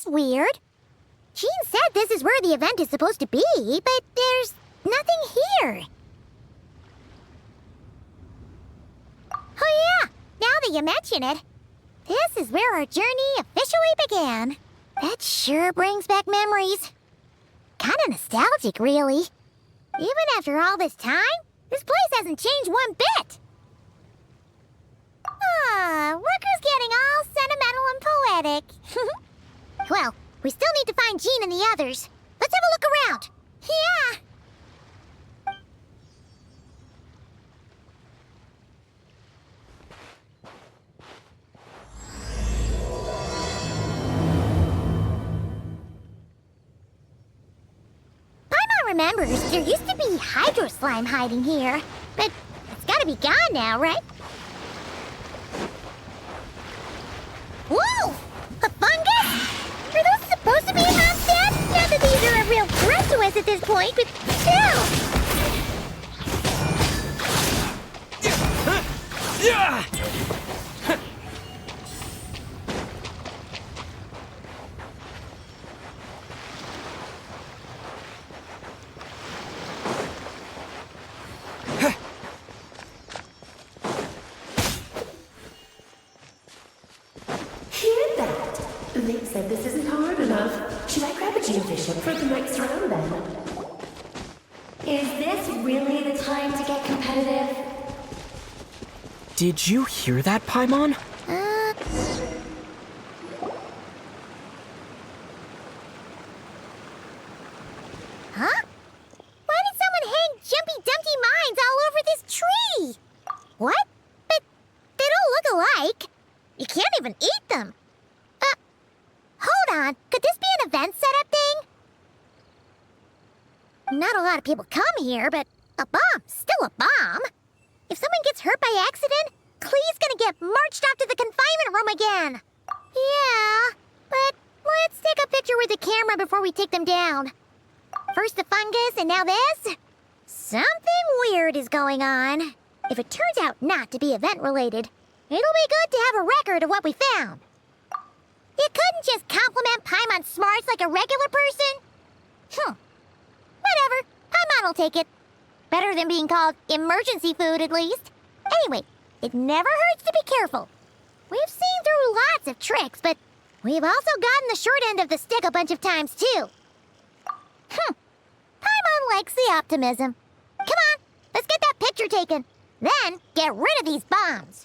weird. Jean said this is where the event is supposed to be, but there's nothing here. Oh yeah, now that you mention it, this is where our journey officially began. That sure brings back memories. Kinda nostalgic, really. Even after all this time, this place hasn't changed one bit. Look who's getting all sentimental and poetic. Well, we still need to find Jean and the others. Let's have a look around. Yeah! Paimon remembers there used to be hydro slime hiding here, but it's gotta be gone now, right? Whoa! A fungus? Are those supposed to be in Mondstadt? Not that these are a real threat to us at this point, but still! Nick said this isn't hard enough. Should I grab a Gene Fischl for the next round then? Is this really the time to get competitive? Did you hear that, Paimon? Huh? Why did someone hang Jumpy Dumpty mines all over this tree? What? But they don't look alike. You can't even eat them. Hold on. Could this be an event setup thing? Not a lot of people come here, but a bomb's still a bomb. If someone gets hurt by accident, Clee's gonna get marched off to the confinement room again. Yeah, but let's take a picture with the camera before we take them down. First the fungus, and now this? Something weird is going on. If it turns out not to be event-related, it'll be good to have a record of what we found. You couldn't just compliment Paimon's smarts like a regular person? Whatever. Paimon will take it. Better than being called emergency food, at least. Anyway, it never hurts to be careful. We've seen through lots of tricks, but we've also gotten the short end of the stick a bunch of times, too. Paimon likes the optimism. Come on, let's get that picture taken. Then, get rid of these bombs.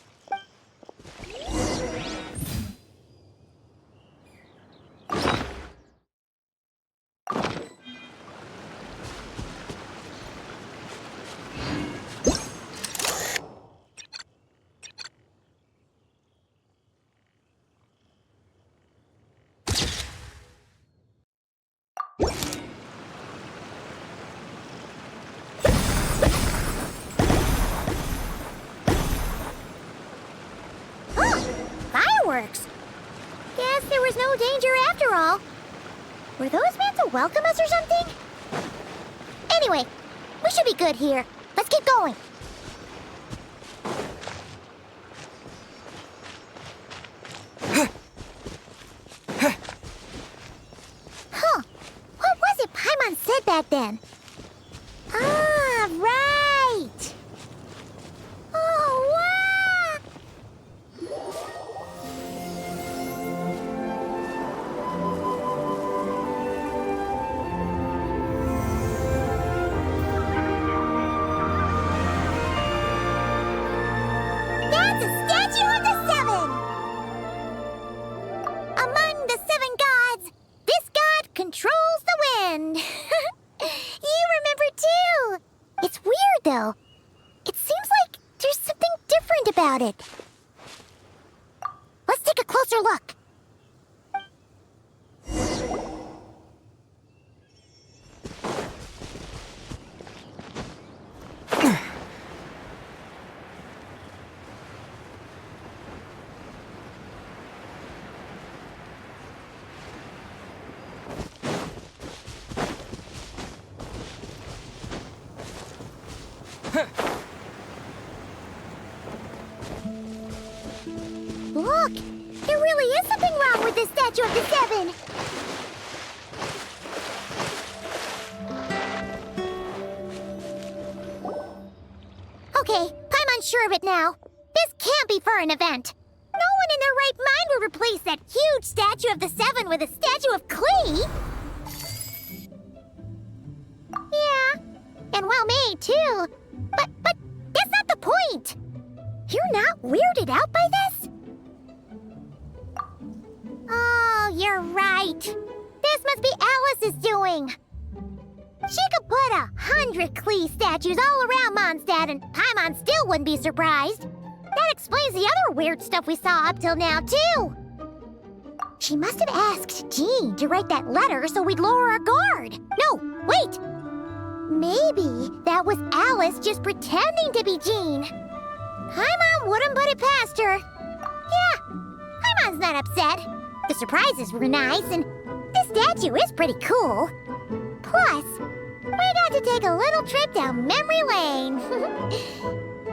Fireworks! Guess there was no danger after all. Were those meant to welcome us or something? Anyway, we should be good here. Let's keep going. What was it Paimon said back then? Ah, right! Oh, wow! That's a statue of the seven! Among the seven gods, this god controls the wind. You remember too. It's weird though. It seems like there's something different about it. Let's take a closer look. Look! There really is something wrong with this statue of the Seven. Okay, I'm unsure of it now. This can't be for an event. No one in their right mind would replace that huge statue of the Seven with a statue of Klee. Yeah, and well made too. But that's not the point. You're not weirded out by this? Oh, you're right. This must be Alice's doing. She could put 100 Klee statues all around Mondstadt and Paimon still wouldn't be surprised. That explains the other weird stuff we saw up till now, too. She must have asked Jean to write that letter so we'd lower our guard. No, wait. Maybe that was Alice just pretending to be Jean. Paimon wouldn't put it past her. Yeah, Paimon's not upset. The surprises were nice, and this statue is pretty cool. Plus, we got to take a little trip down memory lane.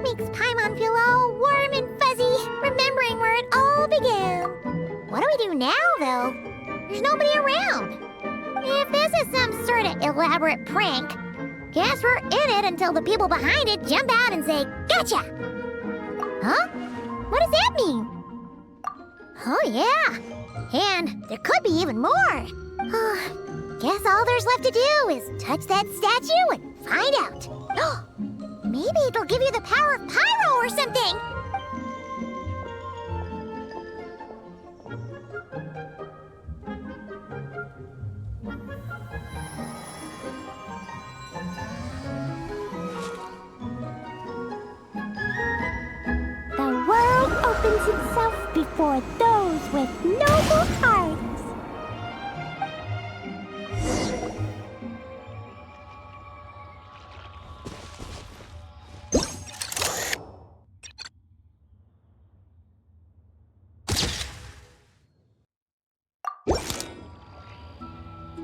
Makes Paimon feel all warm and fuzzy, remembering where it all began. What do we do now, though? There's nobody around. If this is some sort of elaborate prank, guess we're in it until the people behind it jump out and say, "Gotcha!" Huh? What does that mean? Oh, yeah. And there could be even more. Guess all there's left to do is touch that statue and find out. Maybe it'll give you the power of pyro or something. The world opens itself before those with noble hearts.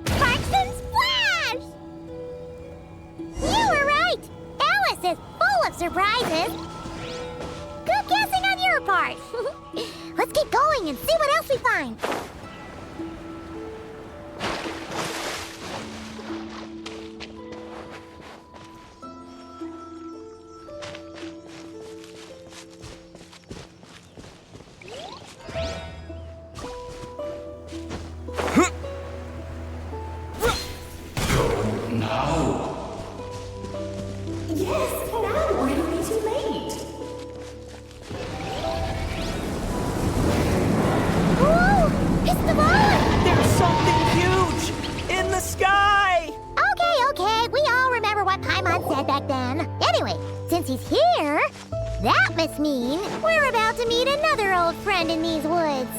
Sparks and splash! You were right. Alice is full of surprises. Good guessing on your part. Let's keep going and see what else we find. Yes, now or it'll be too late. Whoa! It's Dvalin! There's something huge in the sky! Okay, we all remember what Paimon said back then. Anyway, since he's here, that must mean we're about to meet another old friend in these woods.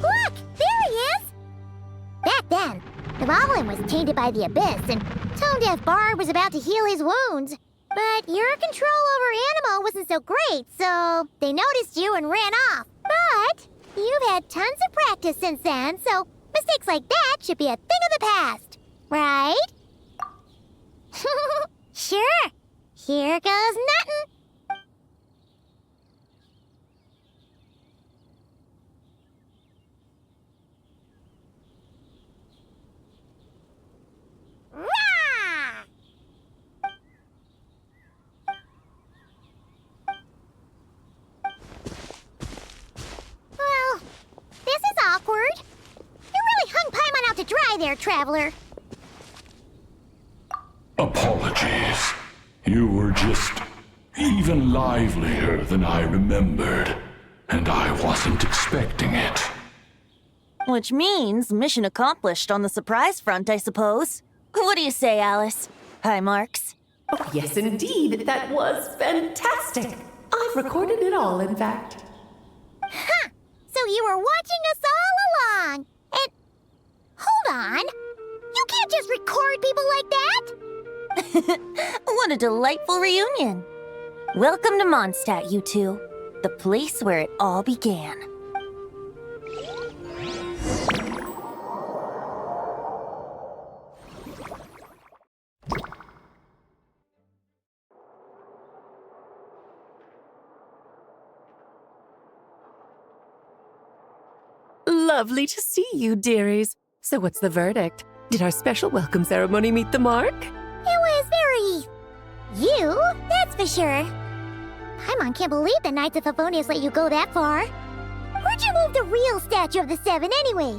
Look! There he is! Back then, Dvalin was tainted by the Abyss, and Tone Deaf Bard was about to heal his wounds. But your control over Animo wasn't so great, so they noticed you and ran off. But you've had tons of practice since then, so mistakes like that should be a thing of the past, right? Sure. Here goes nothing. Rah! Well, this is awkward. You really hung Paimon out to dry there, traveler. Apologies. You were just even livelier than I remembered, and I wasn't expecting it. Which means mission accomplished on the surprise front, I suppose. What do you say, Alice? High marks? Oh, yes, indeed. That was fantastic. I've recorded it all, in fact. Huh! So you were watching us all along. And hold on. You can't just record people like that. What a delightful reunion. Welcome to Mondstadt, you two. The place where it all began. Lovely to see you, dearies. So what's the verdict? Did our special welcome ceremony meet the mark? It was very... you, that's for sure. Paimon can't believe the Knights of Favonius let you go that far. Where'd you move the real statue of the Seven anyway?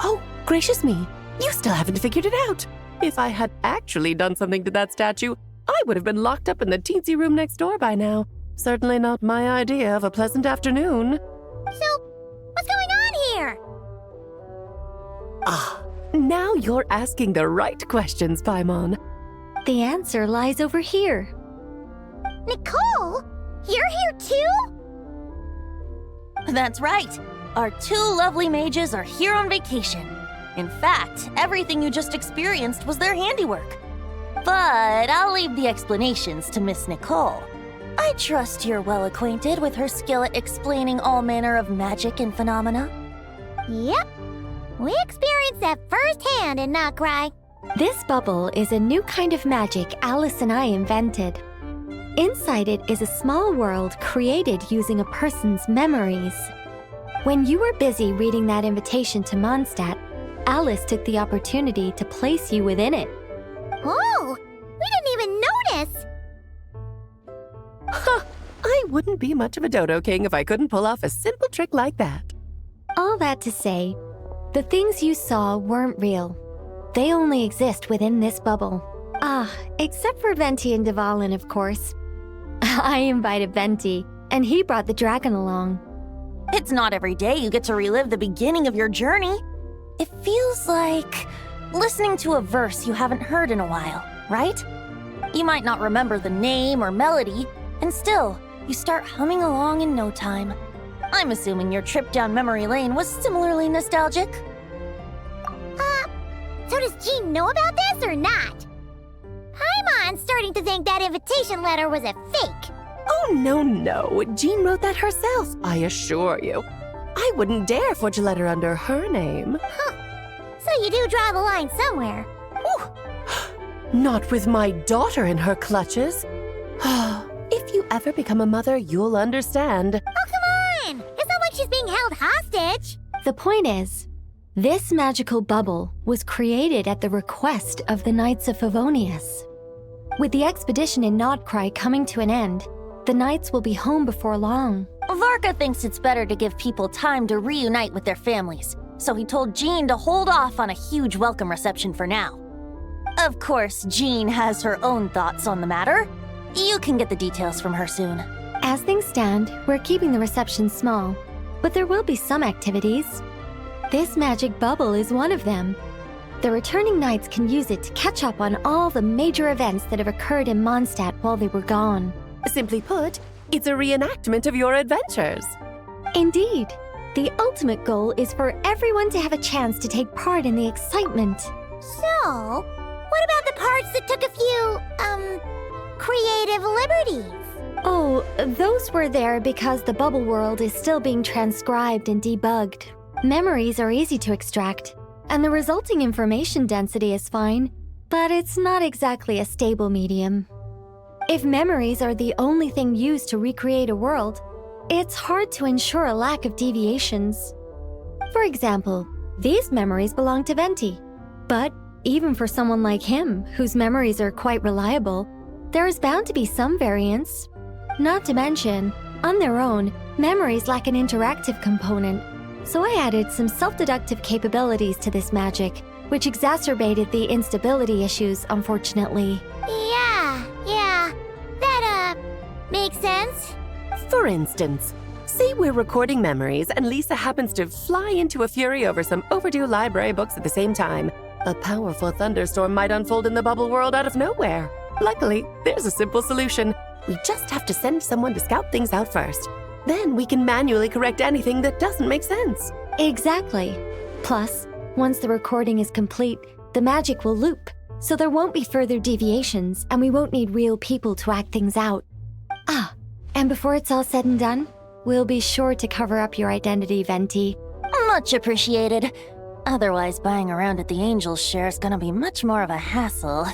Oh, gracious me. You still haven't figured it out. If I had actually done something to that statue, I would have been locked up in the teensy room next door by now. Certainly not my idea of a pleasant afternoon. So, what's going on here? Ah, now you're asking the right questions, Paimon. The answer lies over here. Nicole? You're here too? That's right. Our two lovely mages are here on vacation. In fact, everything you just experienced was their handiwork. But I'll leave the explanations to Miss Nicole. I trust you're well acquainted with her skill at explaining all manner of magic and phenomena. Yep. We experienced that firsthand in Notcry. This bubble is a new kind of magic Alice and I invented. Inside it is a small world created using a person's memories. When you were busy reading that invitation to Mondstadt, Alice took the opportunity to place you within it. Oh, we didn't even notice. Huh, I wouldn't be much of a dodo king if I couldn't pull off a simple trick like that. All that to say, the things you saw weren't real. They only exist within this bubble. Ah, except for Venti and Dvalin, of course. I invited Venti, and he brought the dragon along. It's not every day you get to relive the beginning of your journey. It feels like listening to a verse you haven't heard in a while, right? You might not remember the name or melody, and still, you start humming along in no time. I'm assuming your trip down memory lane was similarly nostalgic. So does Jean know about this or not? Paimon's starting to think that invitation letter was a fake. Oh, no. Jean wrote that herself, I assure you. I wouldn't dare forge a letter under her name. So you do draw the line somewhere. Not with my daughter in her clutches. If you ever become a mother, you'll understand. Oh, come on! It's not like she's being held hostage. The point is, this magical bubble was created at the request of the Knights of Favonius. With the expedition in Notcry coming to an end, the Knights will be home before long. Varka thinks it's better to give people time to reunite with their families, so he told Jean to hold off on a huge welcome reception for now. Of course, Jean has her own thoughts on the matter. You can get the details from her soon. As things stand, we're keeping the reception small, but there will be some activities. This magic bubble is one of them. The returning Knights can use it to catch up on all the major events that have occurred in Mondstadt while they were gone. Simply put, it's a reenactment of your adventures. Indeed. The ultimate goal is for everyone to have a chance to take part in the excitement. So, what about the parts that took a few, creative liberties? Oh, those were there because the bubble world is still being transcribed and debugged. Memories are easy to extract, and the resulting information density is fine, but it's not exactly a stable medium. If memories are the only thing used to recreate a world, it's hard to ensure a lack of deviations. For example, these memories belong to Venti, but even for someone like him, whose memories are quite reliable, there is bound to be some variance. Not to mention, on their own, memories lack an interactive component, so I added some self-deductive capabilities to this magic, which exacerbated the instability issues, unfortunately. Yeah, that, makes sense. For instance, say we're recording memories and Lisa happens to fly into a fury over some overdue library books at the same time. A powerful thunderstorm might unfold in the bubble world out of nowhere. Luckily, there's a simple solution. We just have to send someone to scout things out first. Then we can manually correct anything that doesn't make sense. Exactly. Plus, once the recording is complete, the magic will loop, so there won't be further deviations, and we won't need real people to act things out. Ah, and before it's all said and done, we'll be sure to cover up your identity, Venti. Much appreciated. Otherwise, buying around at the Angel's share is gonna be much more of a hassle.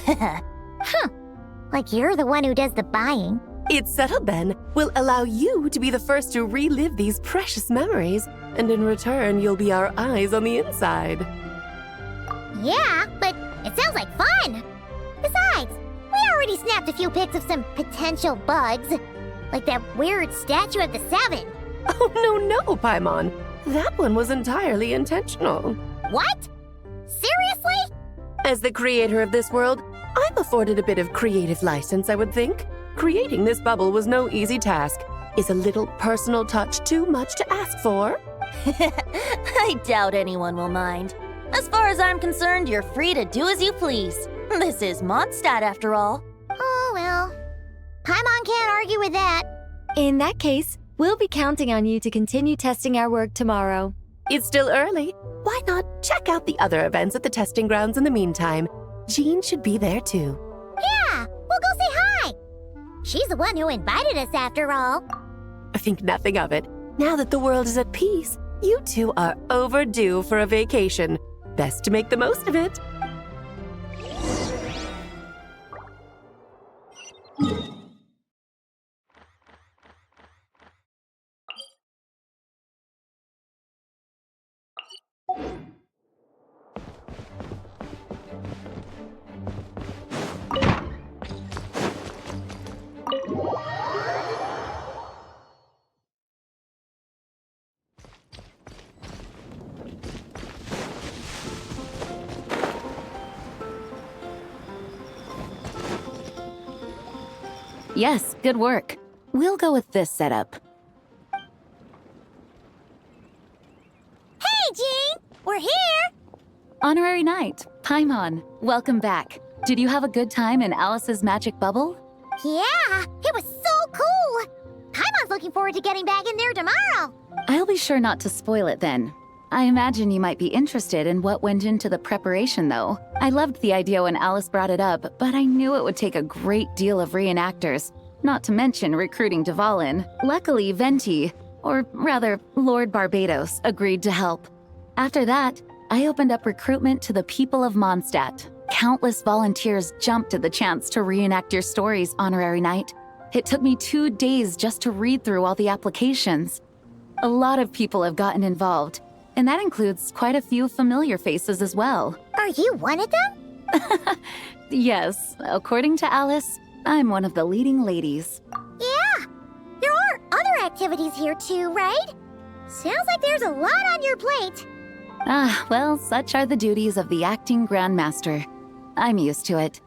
Like you're the one who does the buying. It's settled then. We'll allow you to be the first to relive these precious memories, and in return, you'll be our eyes on the inside. Yeah, but it sounds like fun. Besides, we already snapped a few pics of some potential bugs. Like that weird statue of the Seven. Oh, no, Paimon. That one was entirely intentional. What? Seriously? As the creator of this world, I'm afforded a bit of creative license, I would think. Creating this bubble was no easy task. Is a little personal touch too much to ask for? I doubt anyone will mind. As far as I'm concerned, you're free to do as you please. This is Mondstadt, after all. Oh, well. Paimon can't argue with that. In that case, we'll be counting on you to continue testing our work tomorrow. It's still early. Why not check out the other events at the testing grounds in the meantime? Jean should be there too. Yeah, we'll go say hi. She's the one who invited us after all. I think nothing of it. Now that the world is at peace, you two are overdue for a vacation. Best to make the most of it. Yes, good work. We'll go with this setup. Hey, Jean! We're here! Honorary Knight, Paimon, welcome back. Did you have a good time in Alice's magic bubble? Yeah, it was so cool! Paimon's looking forward to getting back in there tomorrow. I'll be sure not to spoil it then. I imagine you might be interested in what went into the preparation, though. I loved the idea when Alice brought it up, but I knew it would take a great deal of reenactors, not to mention recruiting Dvalin. Luckily, Venti, or rather, Lord Barbados, agreed to help. After that, I opened up recruitment to the people of Mondstadt. Countless volunteers jumped at the chance to reenact your stories, Honorary Knight. It took me 2 days just to read through all the applications. A lot of people have gotten involved, and that includes quite a few familiar faces as well. Are you one of them? Yes, according to Alice, I'm one of the leading ladies. Yeah, there are other activities here too, right? Sounds like there's a lot on your plate. Ah, well, such are the duties of the acting Grandmaster. I'm used to it.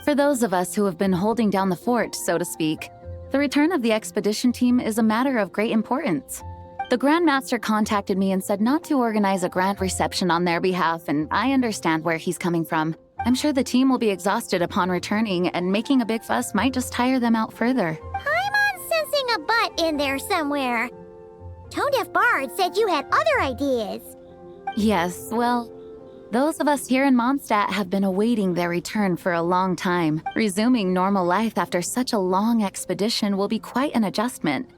For those of us who have been holding down the fort, so to speak, the return of the expedition team is a matter of great importance. The Grandmaster contacted me and said not to organize a grand reception on their behalf, and I understand where he's coming from. I'm sure the team will be exhausted upon returning, and making a big fuss might just tire them out further. I'm sensing a butt in there somewhere. Tone Deaf Bard said you had other ideas. Yes, well, those of us here in Mondstadt have been awaiting their return for a long time. Resuming normal life after such a long expedition will be quite an adjustment.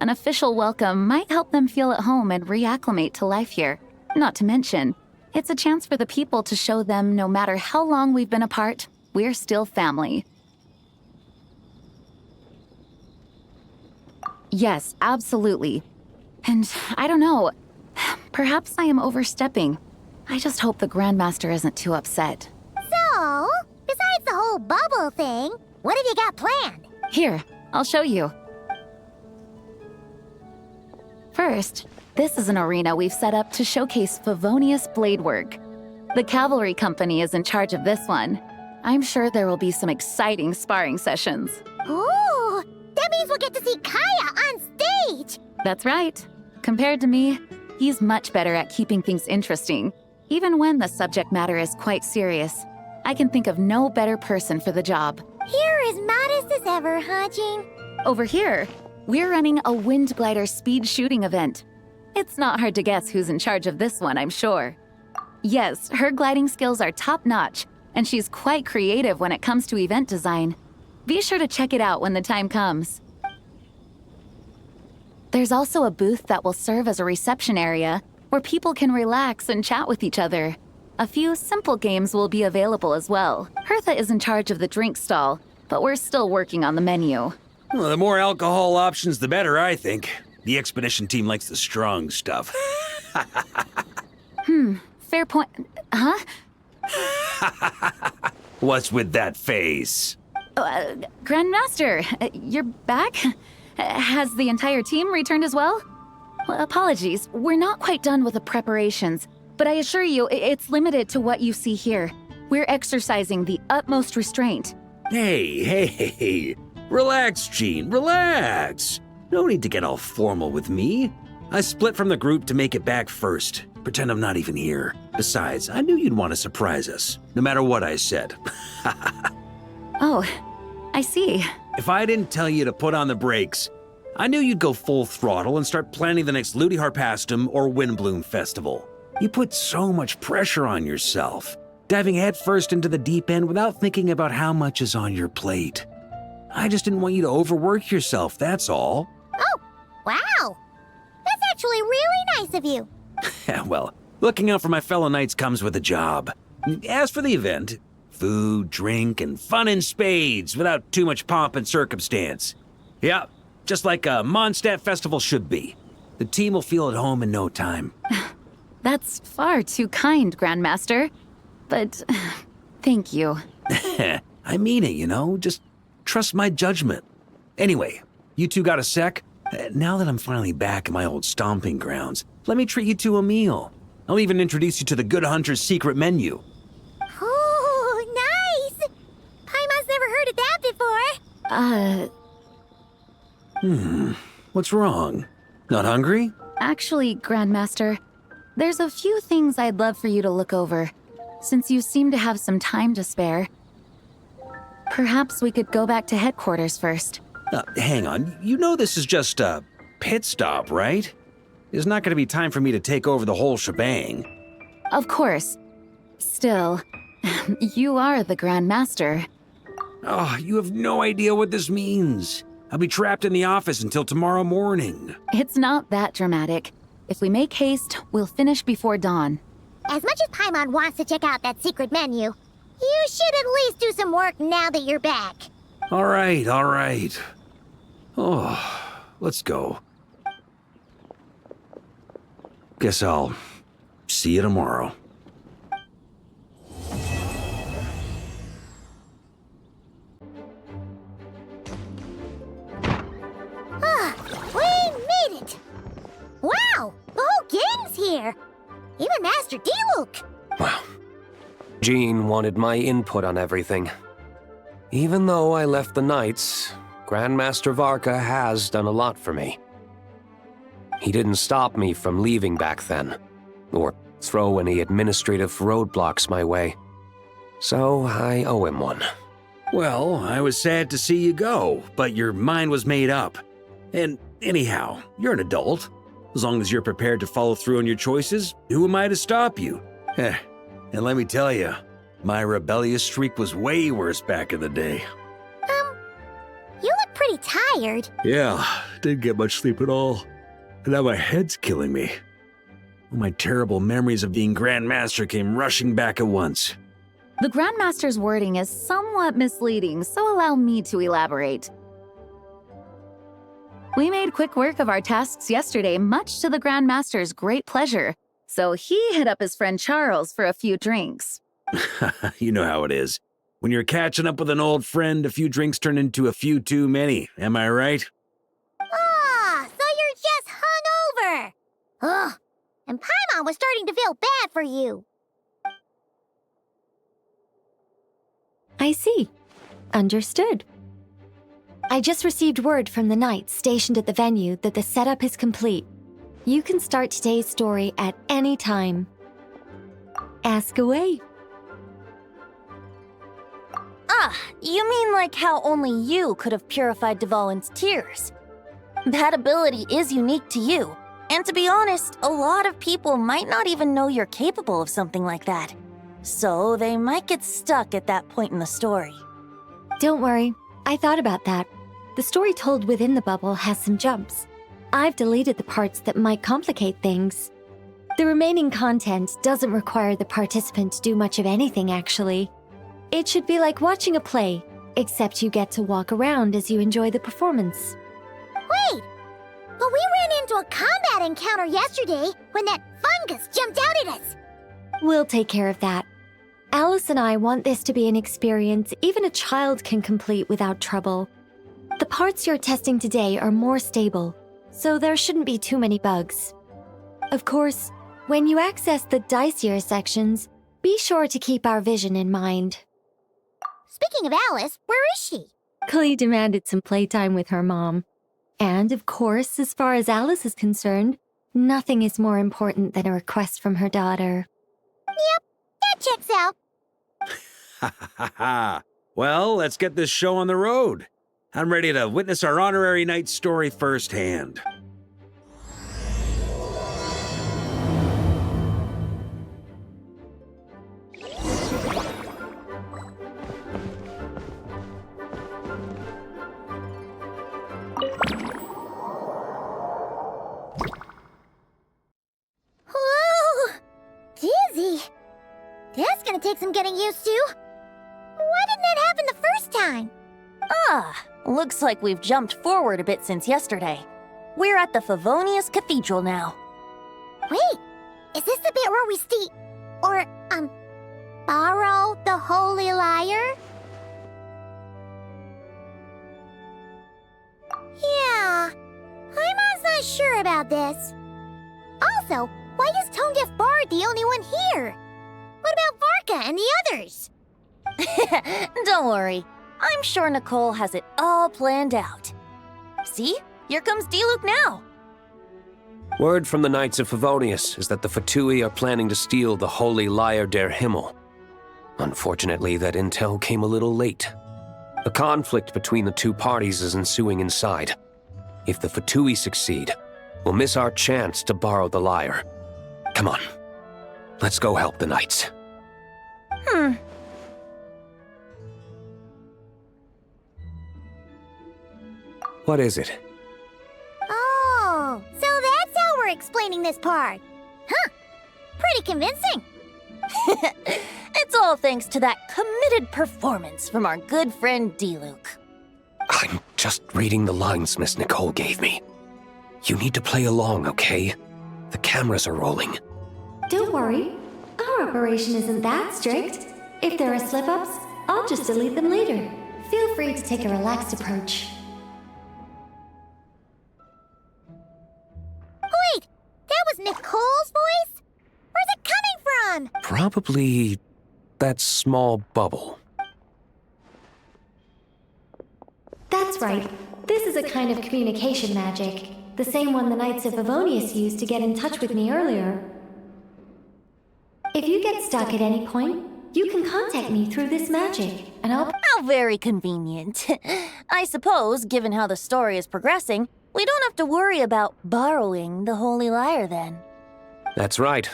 An official welcome might help them feel at home and reacclimate to life here. Not to mention, it's a chance for the people to show them no matter how long we've been apart, we're still family. Yes, absolutely. And I don't know, perhaps I am overstepping. I just hope the Grandmaster isn't too upset. So, besides the whole bubble thing, what have you got planned? Here, I'll show you. First, this is an arena we've set up to showcase Favonius blade work. The cavalry company is in charge of this one. I'm sure there will be some exciting sparring sessions. Ooh, that means we'll get to see Kaya on stage! That's right. Compared to me, he's much better at keeping things interesting, even when the subject matter is quite serious. I can think of no better person for the job. You're as modest as ever, huh, Jean? Over here, we're running a wind glider speed shooting event. It's not hard to guess who's in charge of this one, I'm sure. Yes, her gliding skills are top-notch, and she's quite creative when it comes to event design. Be sure to check it out when the time comes. There's also a booth that will serve as a reception area where people can relax and chat with each other. A few simple games will be available as well. Hertha is in charge of the drink stall, but we're still working on the menu. Well, the more alcohol options, the better, I think. The expedition team likes the strong stuff. Fair point. Huh? What's with that face? Grandmaster, you're back? Has the entire team returned as well? Apologies, we're not quite done with the preparations, but I assure you, it's limited to what you see here. We're exercising the utmost restraint. Hey. Relax, Jean, relax. No need to get all formal with me. I split from the group to make it back first. Pretend I'm not even here. Besides, I knew you'd want to surprise us, no matter what I said. Oh, I see. If I didn't tell you to put on the brakes, I knew you'd go full throttle and start planning the next Ludi Harpastum or Windbloom Festival. You put so much pressure on yourself, diving headfirst into the deep end without thinking about how much is on your plate. I just didn't want you to overwork yourself, that's all. Oh, wow. That's actually really nice of you. Well, looking out for my fellow knights comes with a job. As for the event, food, drink, and fun in spades without too much pomp and circumstance. Yeah, just like a Mondstadt festival should be. The team will feel at home in no time. That's far too kind, Grandmaster. But thank you. I mean it, just trust my judgment. Anyway, you two got a sec? Now that I'm finally back in my old stomping grounds, let me treat you to a meal. I'll even introduce you to the Good Hunter's secret menu. Oh, nice! Paimon's never heard of that before. What's wrong? Not hungry? Actually, Grandmaster, there's a few things I'd love for you to look over, since you seem to have some time to spare. Perhaps we could go back to headquarters first. Hang on, you know this is just a pit stop, right? There's not going to be time for me to take over the whole shebang. Of course. Still, you are the Grandmaster. Oh, you have no idea what this means. I'll be trapped in the office until tomorrow morning. It's not that dramatic. If we make haste, we'll finish before dawn. As much as Paimon wants to check out that secret menu, you should at least do some work now that you're back. All right. Oh, let's go. Guess I'll see you tomorrow. We made it! Wow, the whole gang's here! Even Master Diluc! Wow. Jean wanted my input on everything. Even though I left the Knights, Grandmaster Varka has done a lot for me. He didn't stop me from leaving back then, or throw any administrative roadblocks my way. So I owe him one. Well, I was sad to see you go, but your mind was made up. And anyhow, you're an adult. As long as you're prepared to follow through on your choices, who am I to stop you? And let me tell you, my rebellious streak was way worse back in the day. You look pretty tired. Yeah, didn't get much sleep at all. And now my head's killing me. All my terrible memories of being Grandmaster came rushing back at once. The Grandmaster's wording is somewhat misleading, so allow me to elaborate. We made quick work of our tasks yesterday, much to the Grandmaster's great pleasure, so he hit up his friend Charles for a few drinks. You know how it is. When you're catching up with an old friend, a few drinks turn into a few too many, am I right? Ah, so you're just hungover! Ugh, and Paimon was starting to feel bad for you. I see. Understood. I just received word from the knights stationed at the venue that the setup is complete. You can start today's story at any time. Ask away. Ah, you mean like how only you could have purified Dvalin's tears? That ability is unique to you. And to be honest, a lot of people might not even know you're capable of something like that. so they might get stuck at that point in the story. Don't worry, I thought about that. The story told within the bubble has some jumps. I've deleted the parts that might complicate things. The remaining content doesn't require the participant to do much of anything, actually. It should be like watching a play, except you get to walk around as you enjoy the performance. Wait! But we ran into a combat encounter yesterday when that fungus jumped out at us. We'll take care of that. Alice and I want this to be an experience even a child can complete without trouble. The parts you're testing today are more stable, so there shouldn't be too many bugs. Of course, when you access the dicier sections, be sure to keep our vision in mind. Speaking of Alice, where is she? Klee demanded some playtime with her mom. And of course, as far as Alice is concerned, nothing is more important than a request from her daughter. Yep, that checks out. Ha ha ha ha. Well, let's get this show on the road. I'm ready to witness our honorary knight's story firsthand. Whoa! Dizzy. That's gonna take some getting used to. Why didn't that happen the first time? Looks like we've jumped forward a bit since yesterday. We're at the Favonius Cathedral now. Wait, is this the bit where we borrow the Holy Lyre? Yeah, I'm not sure about this. Also, why is Tone Deaf Bard the only one here? What about Varka and the others? Don't worry. I'm sure Nicole has it all planned out. See? Here comes Diluc now. Word from the Knights of Favonius is that the Fatuus are planning to steal the Holy Lyre der Himmel. Unfortunately, that intel came a little late. A conflict between the two parties is ensuing inside. If the Fatuus succeed, we'll miss our chance to borrow the lyre. Come on, let's go help the Knights. What is it? Oh, so that's how we're explaining this part. Huh, pretty convincing. It's all thanks to that committed performance from our good friend Diluc. I'm just reading the lines Miss Nicole gave me. You need to play along, okay? The cameras are rolling. Don't worry, our operation isn't that strict. If there are slip-ups, I'll just delete them later. Feel free to take a relaxed approach. Wait, that was Nicole's voice? Where's it coming from? Probably that small bubble. That's right. This is a kind of communication magic. The same one the Knights of Favonius used to get in touch with me earlier. If you get stuck at any point, you can contact me through this magic, and I'll... How very convenient. I suppose, given how the story is progressing, we don't have to worry about borrowing the Holy Lyre then. That's right.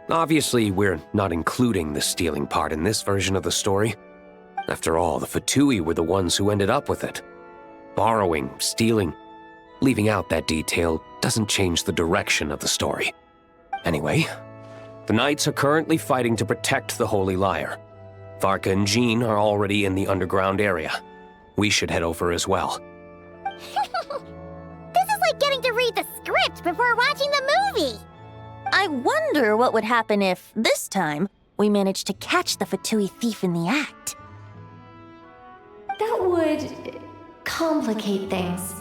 Obviously, we're not including the stealing part in this version of the story. After all, the Fatuus were the ones who ended up with it. Borrowing, stealing, leaving out that detail doesn't change the direction of the story. Anyway, the Knights are currently fighting to protect the Holy Lyre. Varka and Jean are already in the underground area. We should head over as well. This is like getting to read the script before watching the movie. I wonder what would happen if, this time, we managed to catch the Fatuus thief in the act. That would... complicate things.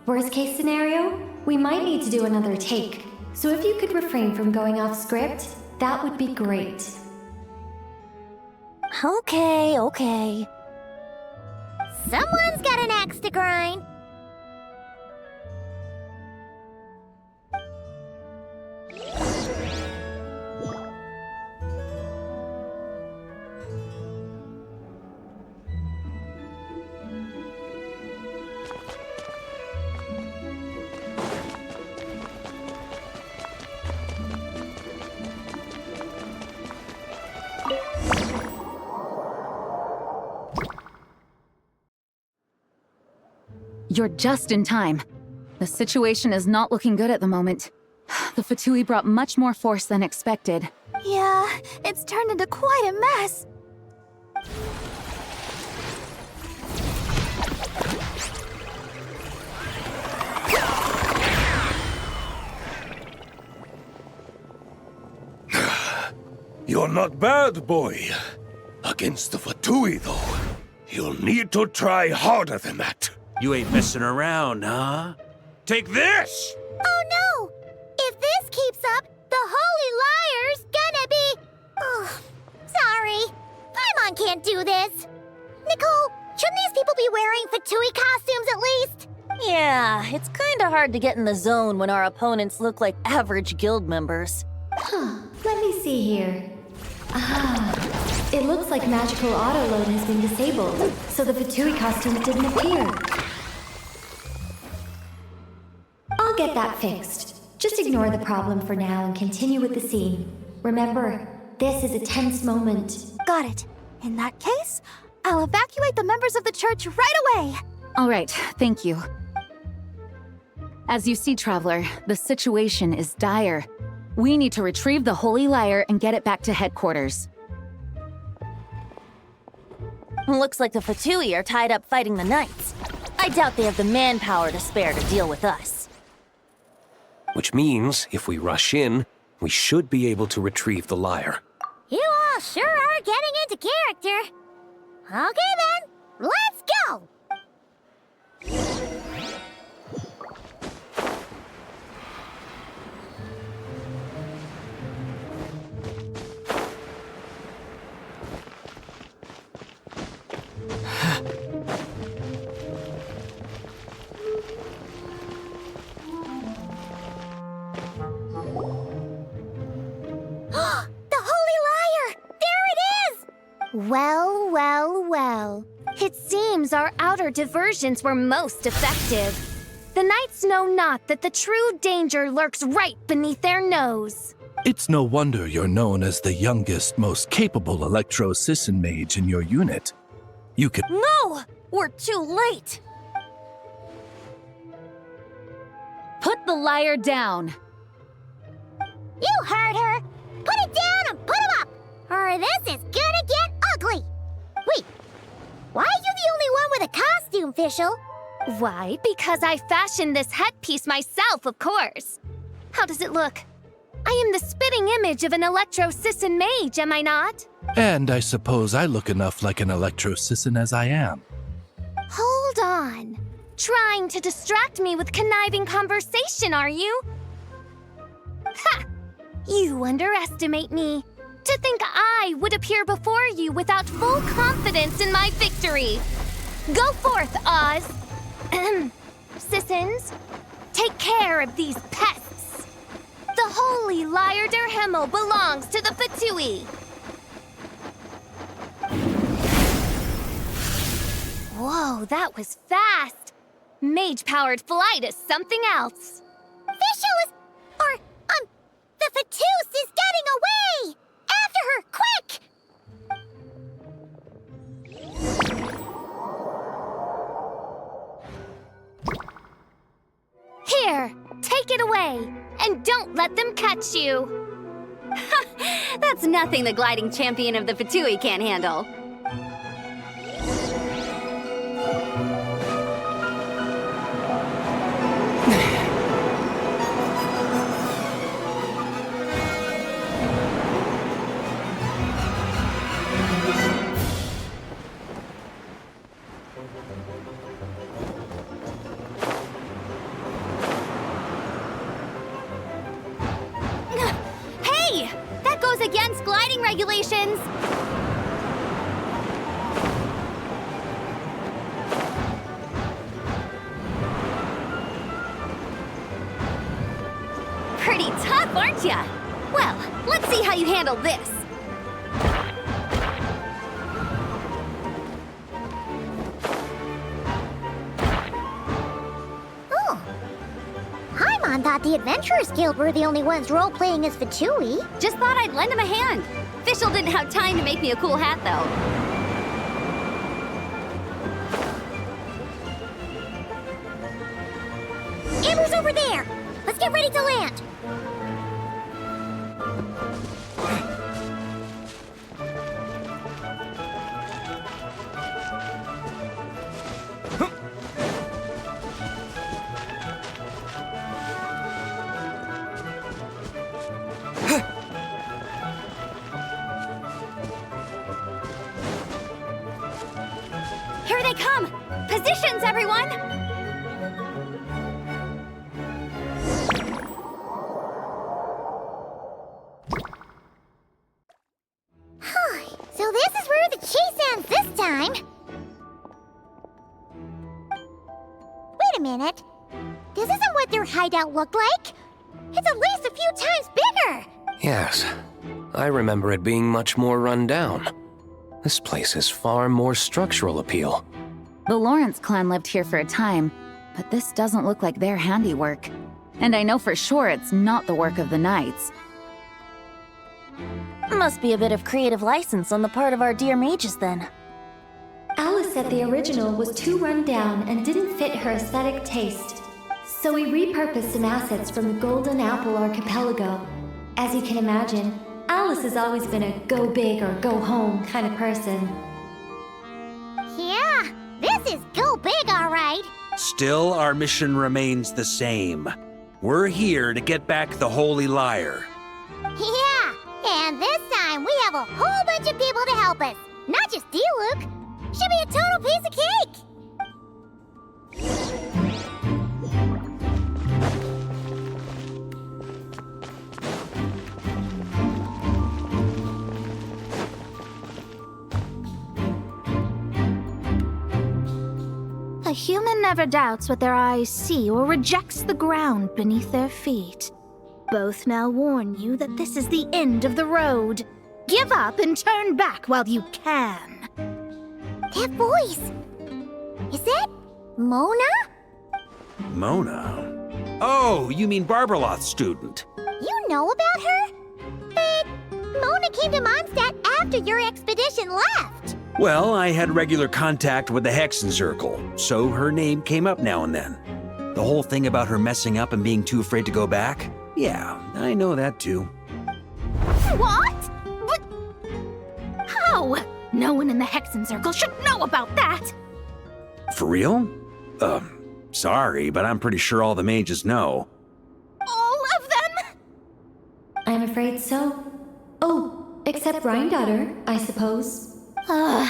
Worst case scenario, we might need to do another take. So if you could refrain from going off script, that would be great. Okay. Someone's got an axe to grind. You're just in time. The situation is not looking good at the moment. The Fatuus brought much more force than expected. Yeah, it's turned into quite a mess. You're not bad, boy. Against the Fatuus, though, you'll need to try harder than that. You ain't messing around, huh? Take this! Oh no! If this keeps up, the Holy Lyre's gonna be... Oh, sorry. Paimon can't do this. Nicole, shouldn't these people be wearing Fatuus costumes at least? Yeah, it's kinda hard to get in the zone when our opponents look like average guild members. Let me see here. It looks like magical autoload has been disabled, so the Fatuus costumes didn't appear. I'll get that fixed. Just ignore the problem for now and continue with the scene. Remember, this is a tense moment. Got it. In that case, I'll evacuate the members of the church right away. All right, thank you. As you see, Traveler, the situation is dire. We need to retrieve the Holy Lyre and get it back to headquarters. Looks like the Fatuus are tied up fighting the knights. I doubt they have the manpower to spare to deal with us. Which means, if we rush in, we should be able to retrieve the lyre. You all sure are getting into character. Okay then, let's go! Well, well, well. It seems our outer diversions were most effective. The knights know not that the true danger lurks right beneath their nose. It's no wonder you're known as the youngest, most capable electro-Sisson mage in your unit. You could— No! We're too late! Put the lyre down! You heard her! Put it down and put him up! Or this is gonna get ugly! Wait, why are you the only one with a costume, Fischl? Why? Because I fashioned this headpiece myself, of course. How does it look? I am the spitting image of an electro-Sisson mage, am I not? And I suppose I look enough like an electro-Sisson as I am. Hold on. Trying to distract me with conniving conversation, are you? Ha! You underestimate me. To think I would appear before you without full confidence in my victory. Go forth, Oz. Sissons, take care of these pests. The Holy Lyre der Himmel belongs to the Fatuus. Whoa, that was fast. Mage-powered flight is something else. Fischl is... the Fatuus is getting away! After her, quick! Here, take it away, and don't let them catch you. That's nothing the gliding champion of the Fatuus can't handle. Hey! That goes against gliding regulations! Pretty tough, aren't ya? Well, let's see how you handle this. Oh. Paimon thought the Adventurers Guild were the only ones role-playing as Fatuus. Just thought I'd lend him a hand. Fischl didn't have time to make me a cool hat, though. get ready to land! Here they come! Positions, everyone! So this is where the chase ends this time. Wait a minute. This isn't what their hideout looked like. It's at least a few times bigger. Yes, I remember it being much more run down. This place has far more structural appeal. The Lawrence clan lived here for a time, but this doesn't look like their handiwork. And I know for sure it's not the work of the knights. Must be a bit of creative license on the part of our dear mages then. Alice said the original was too run down and didn't fit her aesthetic taste. So we repurposed some assets from the Golden Apple Archipelago. As you can imagine, Alice has always been a go big or go home kind of person. Yeah, this is go big, all right. Still, our mission remains the same. We're here to get back the Holy Lyre. Yeah, and this time we have a whole bunch of people to help us. Not just you, Luke. Should be a total piece of cake. A human never doubts what their eyes see or rejects the ground beneath their feet. Both now warn you that this is the end of the road. Give up and turn back while you can. That voice. Is that Mona? Mona? Oh, you mean Barbarloth's student. You know about her? But Mona came to Mondstadt after your expedition left. Well, I had regular contact with the Hexen Circle, so her name came up now and then. The whole thing about her messing up and being too afraid to go back? Yeah, I know that too. What? But how? No one in the Hexen Circle should know about that! For real? Sorry, but I'm pretty sure all the mages know. All of them? I'm afraid so. Oh, except Rheindotter, I suppose. Fine.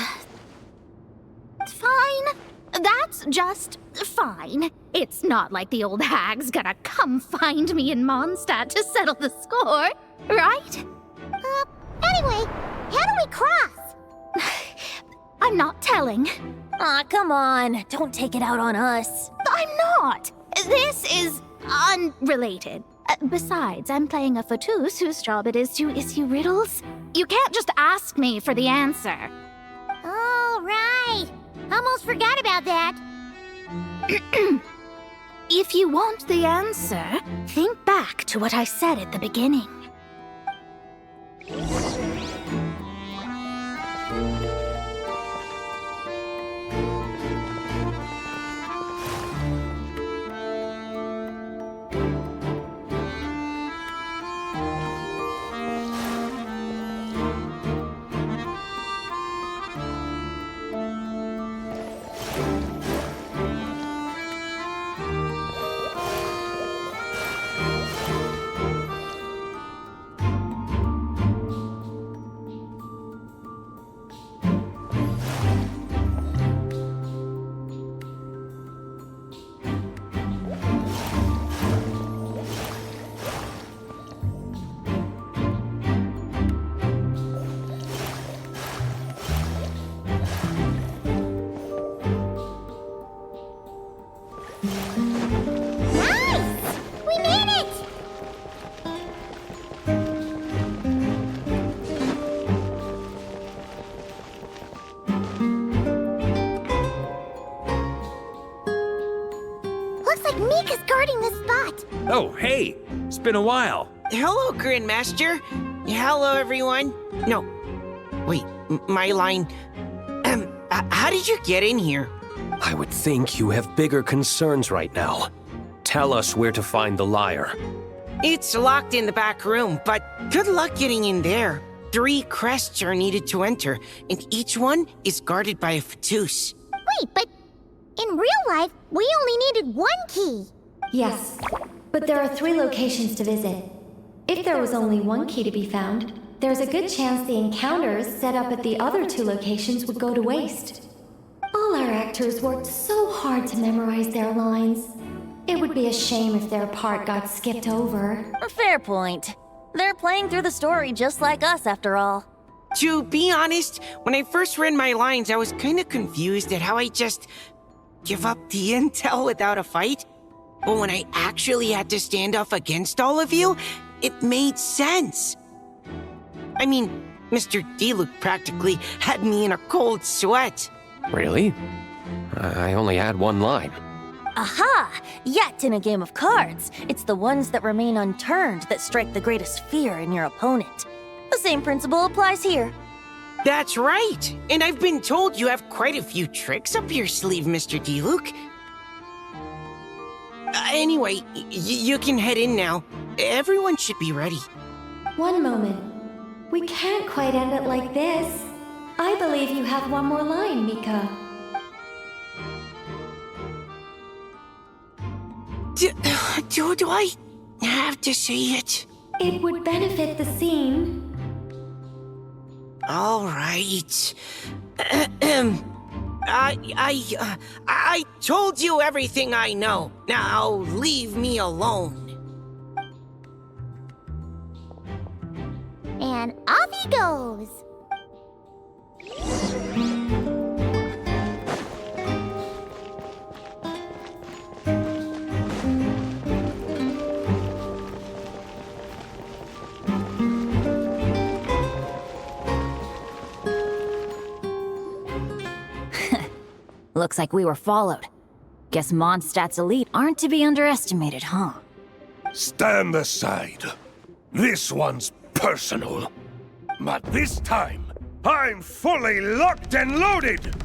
That's just fine. It's not like the old hag's gonna come find me in Mondstadt to settle the score, right? Anyway, how do we cross? I'm not telling. Aw, come on. Don't take it out on us. I'm not. This is unrelated. Besides, I'm playing a Fatuus whose job it is to issue riddles. You can't just ask me for the answer. Oh, right. Almost forgot about that. If you want the answer, think back to what I said at the beginning. Oh, hey! It's been a while. Hello, Grandmaster. Hello, everyone. No. Wait, my line. How did you get in here? I would think you have bigger concerns right now. tell us where to find the lyre. It's locked in the back room, but good luck getting in there. 3 crests are needed to enter, and each one is guarded by a Fatuus. Wait, but in real life, we only needed 1 key. Yes, but there are 3 locations to visit. If there was only 1 key to be found, there's a good chance the encounters set up at the other 2 locations would go to waste. All our actors worked so hard to memorize their lines. It would be a shame if their part got skipped over. A fair point. They're playing through the story just like us, after all. To be honest, when I first read my lines, I was kind of confused at how I just give up the intel without a fight. But when I actually had to stand up against all of you, it made sense. I mean, Mr. Diluc practically had me in a cold sweat. Really? I only had 1 line. Aha! Yet in a game of cards, it's the ones that remain unturned that strike the greatest fear in your opponent. The same principle applies here. That's right! And I've been told you have quite a few tricks up your sleeve, Mr. Diluc. Anyway, you can head in now. Everyone should be ready. One moment. We can't quite end it like this. I believe you have 1 more line, Mika. Do I have to say it? It would benefit the scene. All right. I told you everything I know. Now leave me alone. And off he goes. Looks like we were followed. Guess Mondstadt's elite aren't to be underestimated, huh? Stand aside. This one's personal. But this time, I'm fully locked and loaded!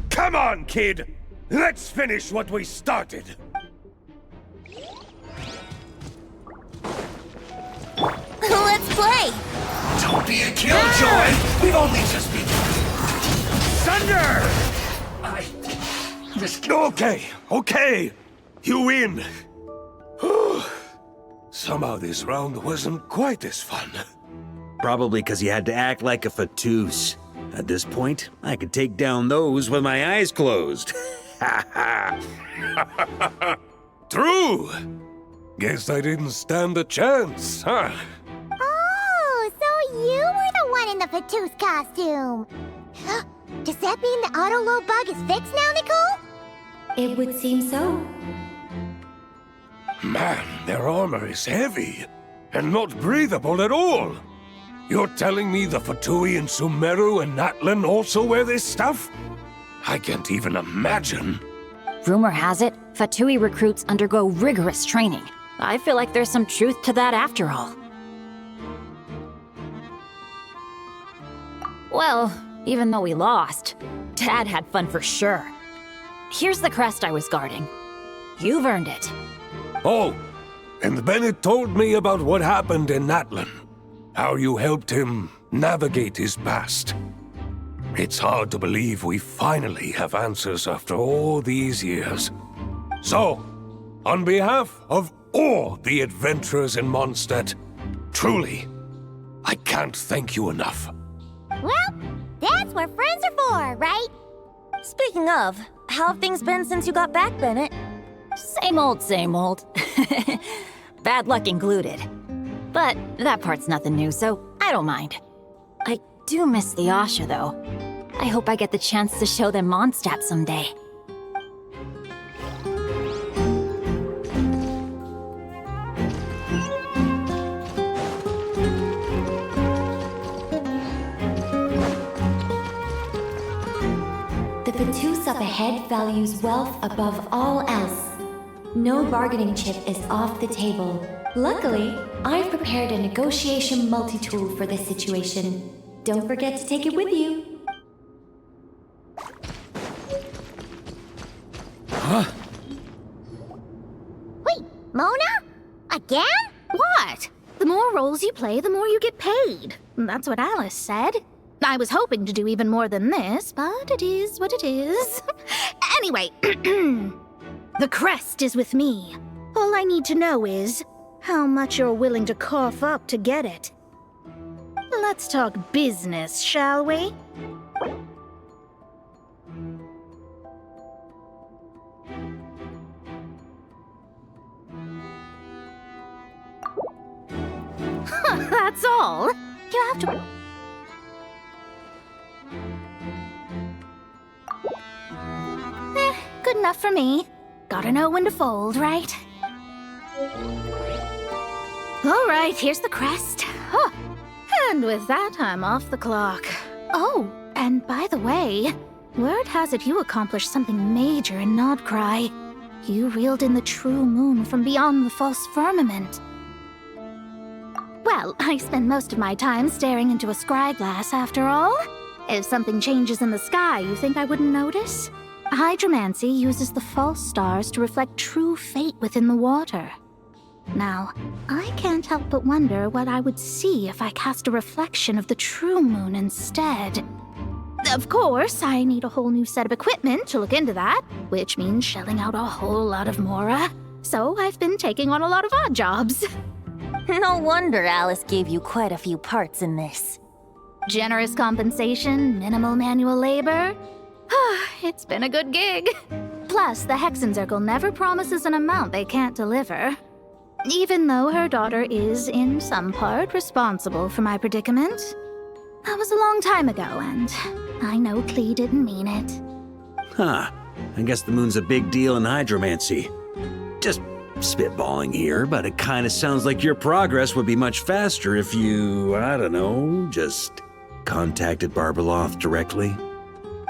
Come on, kid! Let's finish what we started! Let's play! Don't be a killjoy! We've only just been... Thunder! Okay. You win. Somehow this round wasn't quite as fun. Probably because you had to act like a Fatuus. At this point, I could take down those with my eyes closed. True. Guess I didn't stand a chance, huh? Oh, so you were the one in the Fatuus costume. Does that mean the auto-load bug is fixed now, Nicole? It would seem so. Man, their armor is heavy and not breathable at all. You're telling me the Fatui in Sumeru and Natlan also wear this stuff? I can't even imagine. Rumor has it, Fatui recruits undergo rigorous training. I feel like there's some truth to that after all. Well, even though we lost, Dad had fun for sure. Here's the crest I was guarding. You've earned it. Oh, and Bennett told me about what happened in Natlan. How you helped him navigate his past. It's hard to believe we finally have answers after all these years. So, on behalf of all the adventurers in Mondstadt, truly, I can't thank you enough. Well, that's what friends are for, right? Speaking of, how have things been since you got back, Bennett? Same old, same old. Bad luck included. But that part's nothing new, so I don't mind. I do miss the Asha, though. I hope I get the chance to show them Mondstadt someday. The Fatuus up ahead values wealth above all else. No bargaining chip is off the table. Luckily, I've prepared a negotiation multi-tool for this situation. Don't forget to take it with you. Huh? Wait, again? What? The more roles you play, the more you get paid. That's what Alice said. I was hoping to do even more than this, but it is what it is. Anyway, the crest is with me. All I need to know is how much you're willing to cough up to get it. Let's talk business, shall we? That's all. You have to... Good enough for me. Gotta know when to fold, right? All right, here's the crest. Huh. And with that, I'm off the clock. Oh, and by the way, word has it you accomplished something major in Nodcry. You reeled in the true moon from beyond the false firmament. Well, I spend most of my time staring into a scry glass, after all. If something changes in the sky, you think I wouldn't notice? Hydromancy uses the false stars to reflect true fate within the water. Now, I can't help but wonder what I would see if I cast a reflection of the true moon instead. Of course, I need a whole new set of equipment to look into that, which means shelling out a whole lot of mora. So I've been taking on a lot of odd jobs. No wonder Alice gave you quite a few parts in this. Generous compensation, minimal manual labor. It's been a good gig. Plus, the Hexenzirkel never promises an amount they can't deliver. Even though her daughter is, in some part, responsible for my predicament. That was a long time ago, and I know Klee didn't mean it. Huh. I guess the moon's a big deal in hydromancy. Just spitballing here, but it kind of sounds like your progress would be much faster if you, I don't know, just contacted Barbeloth directly.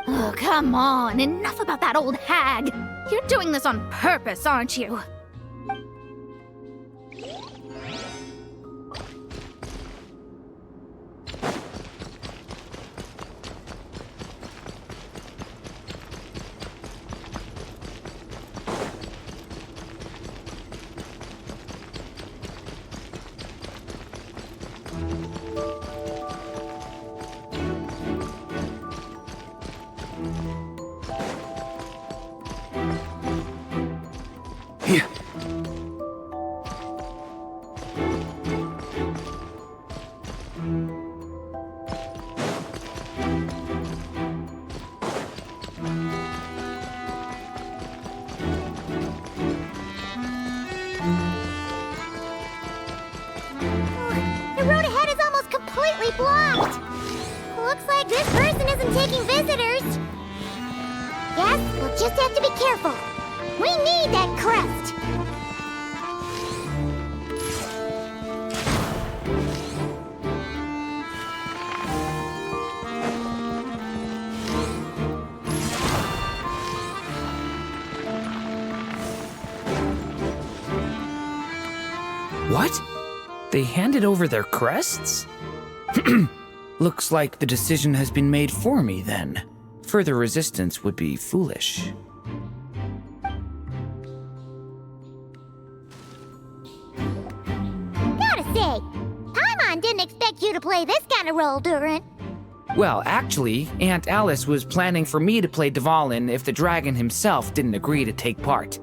Oh, come on. Enough about that old hag. You're doing this on purpose, aren't you? Blocked! Looks like this person isn't taking visitors. Yes, we'll just have to be careful. We need that crest. What? They handed over their crests? Looks like the decision has been made for me, then. Further resistance would be foolish. Gotta say, Paimon didn't expect you to play this kind of role, Durin. Well, actually, Aunt Alice was planning for me to play Dvalin if the dragon himself didn't agree to take part.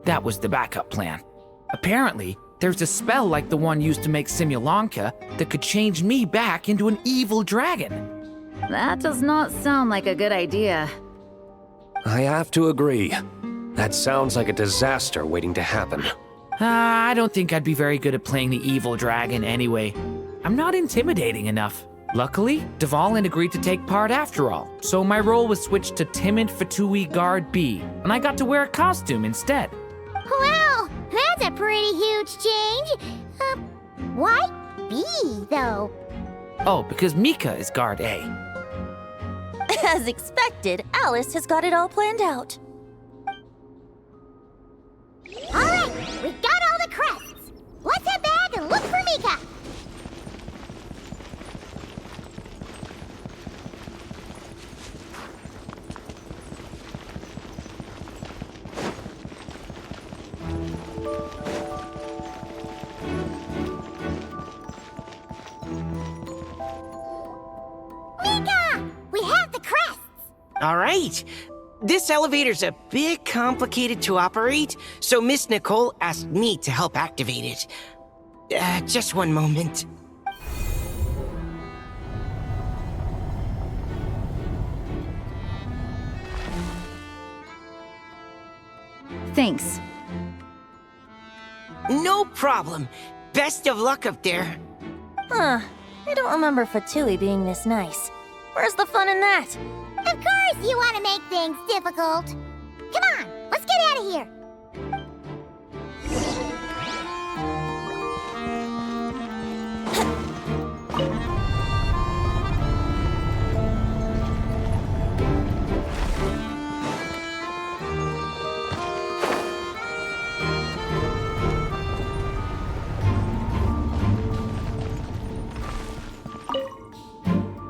That was the backup plan. Apparently, there's a spell like the one used to make Simulanka that could change me back into an evil dragon. That does not sound like a good idea. I have to agree. That sounds like a disaster waiting to happen. I don't think I'd be very good at playing the evil dragon anyway. I'm not intimidating enough. Luckily, Dvalin agreed to take part after all, so my role was switched to timid Fatui Guard B, and I got to wear a costume instead. Well, that's a pretty huge change. Why B, though? Oh, because Mika is Guard A. As expected, Alice has got it all planned out. All right, we got all the crests. Let's head back and look for Mika. All right. This elevator's a bit complicated to operate, so Miss Nicole asked me to help activate it. Just one moment. Thanks. No problem. Best of luck up there. Huh. I don't remember Fatuus being this nice. Where's the fun in that? Of course you want to make things difficult. Come on, let's get out of here.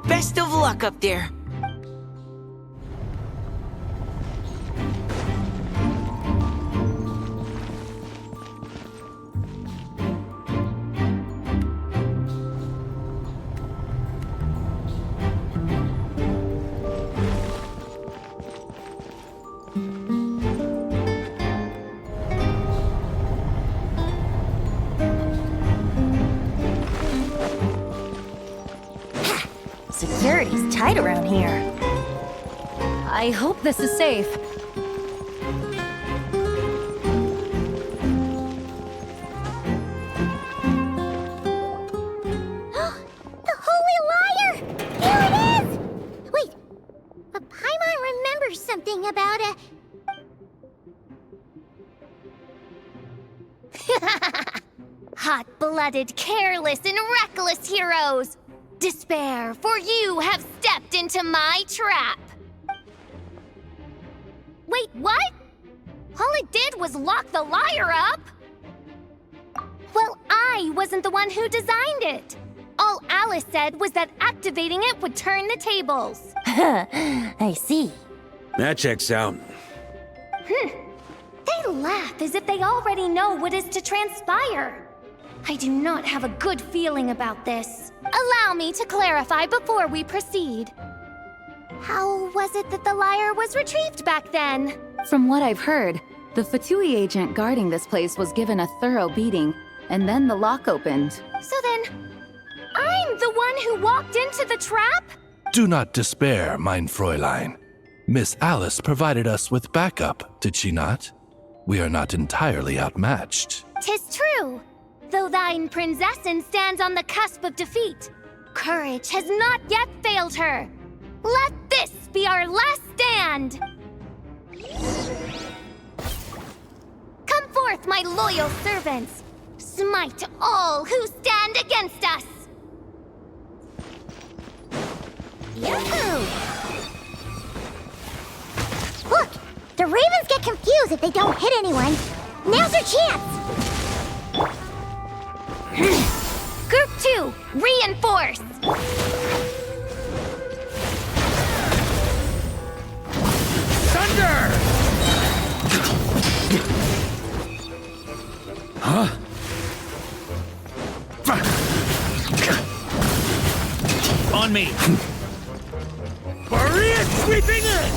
Best of luck up there. Security's tight around here. I hope this is safe. The Holy Lyre! Here it is! Wait, but Paimon remembers something about a... Hot-blooded, careless, and reckless heroes! Despair, for you have stepped into my trap! Wait, what? All it did was lock the lyre up? Well, I wasn't the one who designed it. All Alice said was that activating it would turn the tables. I see. That checks out. They laugh as if they already know what is to transpire. I do not have a good feeling about this. Allow me to clarify before we proceed. How was it that the lyre was retrieved back then? From what I've heard, the Fatuus agent guarding this place was given a thorough beating, and then the lock opened. So then, I'm the one who walked into the trap? Do not despair, mein Fräulein. Miss Alice provided us with backup, did she not? We are not entirely outmatched. 'Tis true. Though thine Prinzessin stands on the cusp of defeat, courage has not yet failed her. Let this be our last stand! Come forth, my loyal servants! Smite all who stand against us! Yoo-hoo! Look! The ravens get confused if they don't hit anyone. Now's your chance! Group 2, reinforce! Thunder! Huh? On me! Maria sweeping in!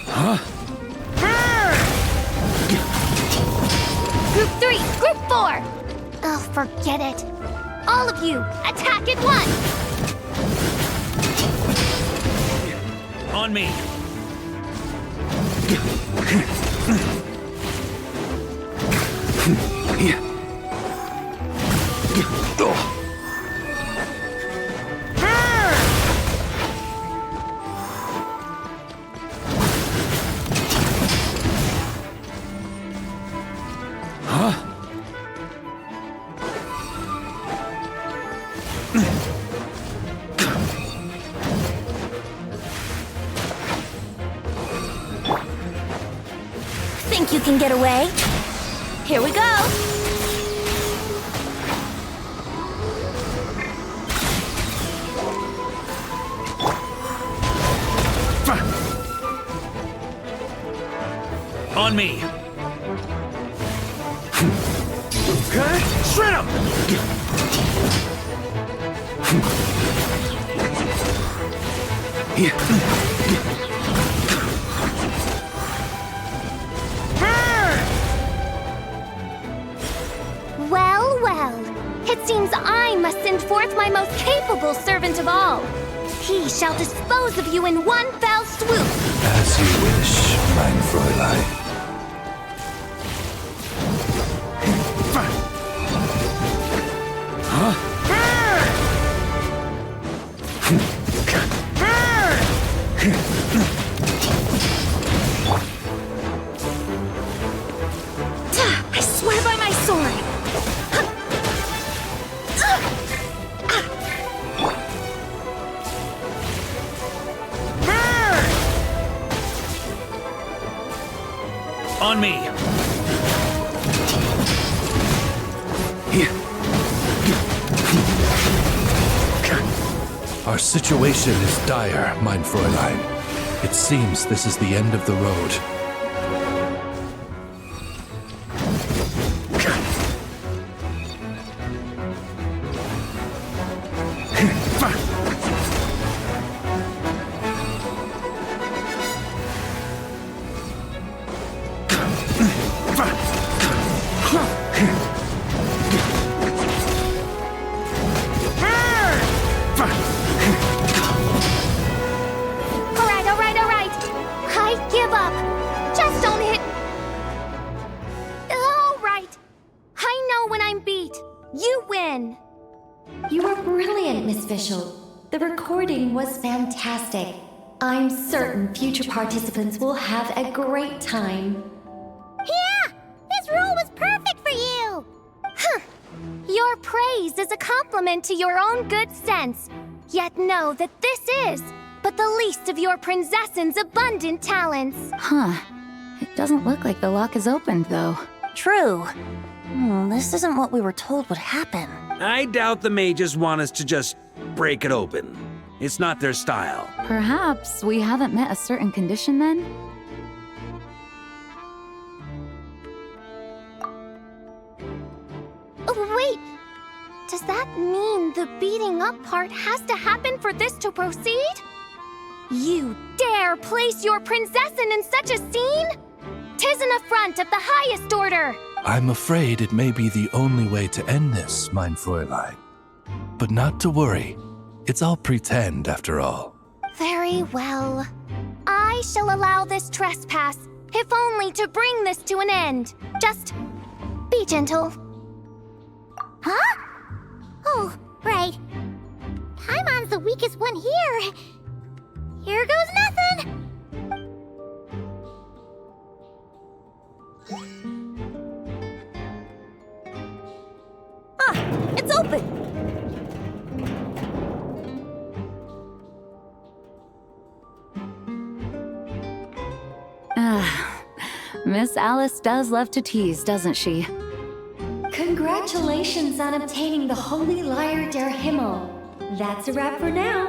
Huh? Group 3, Group 4! Oh, forget it. All of you, attack at once! On me! Think you can get away? Here we go! On me! Okay, shred him! Well, well. It seems I must send forth my most capable servant of all. He shall dispose of you in one fell swoop. As you wish, mein Fräulein. I swear by my sword. On me! Our situation is dire, mein Fräulein. It seems this is the end of the road. You were brilliant, Miss Fischl. The recording was fantastic. I'm certain future participants will have a great time. Yeah! This role was perfect for you! Huh. Your praise is a compliment to your own good sense. Yet know that this is but the least of your princess's abundant talents. Huh. It doesn't look like the lock is opened, though. True. This isn't what we were told would happen. I doubt the mages want us to just break it open. It's not their style. Perhaps we haven't met a certain condition then? Oh, wait! Does that mean the beating up part has to happen for this to proceed? You dare place your princessin in such a scene? 'Tis an affront of the highest order! I'm afraid it may be the only way to end this, mein Fräulein. But not to worry. It's all pretend, after all. Very well. I shall allow this trespass, if only to bring this to an end. Just be gentle. Huh? Oh, right. Paimon's the weakest one here. Here goes nothing. It's open! Miss Alice does love to tease, doesn't she? Congratulations on obtaining the Holy Lyre der Himmel. That's a wrap for now.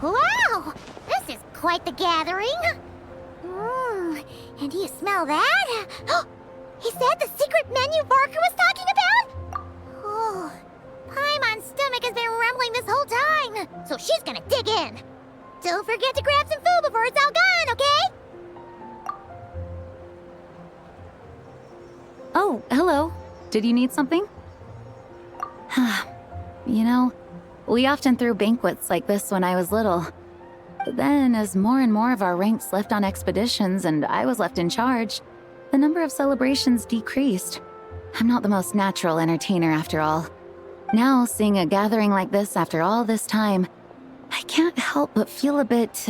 Wow! This is quite the gathering. And do you smell that? Is that the secret menu Varka was talking about? Oh, Paimon's stomach has been rumbling this whole time, so she's gonna dig in. Don't forget to grab some food before it's all gone, okay? Oh, hello. Did you need something? You know, we often threw banquets like this when I was little. But then, as more and more of our ranks left on expeditions and I was left in charge, the number of celebrations decreased. I'm not the most natural entertainer after all. Now, seeing a gathering like this after all this time, I can't help but feel a bit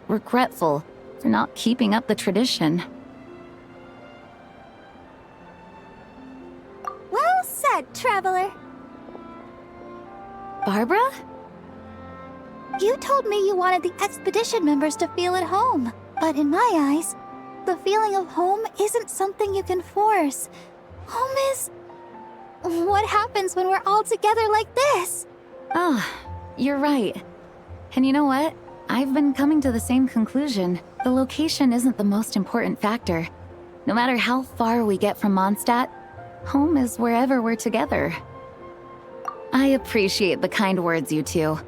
regretful for not keeping up the tradition. Well said, traveler. Barbara? You told me you wanted the expedition members to feel at home, but in my eyes, the feeling of home isn't something you can force. Home is... what happens when we're all together like this? Oh, you're right. And you know what? I've been coming to the same conclusion. The location isn't the most important factor. No matter how far we get from Mondstadt, home is wherever we're together. I appreciate the kind words, you two.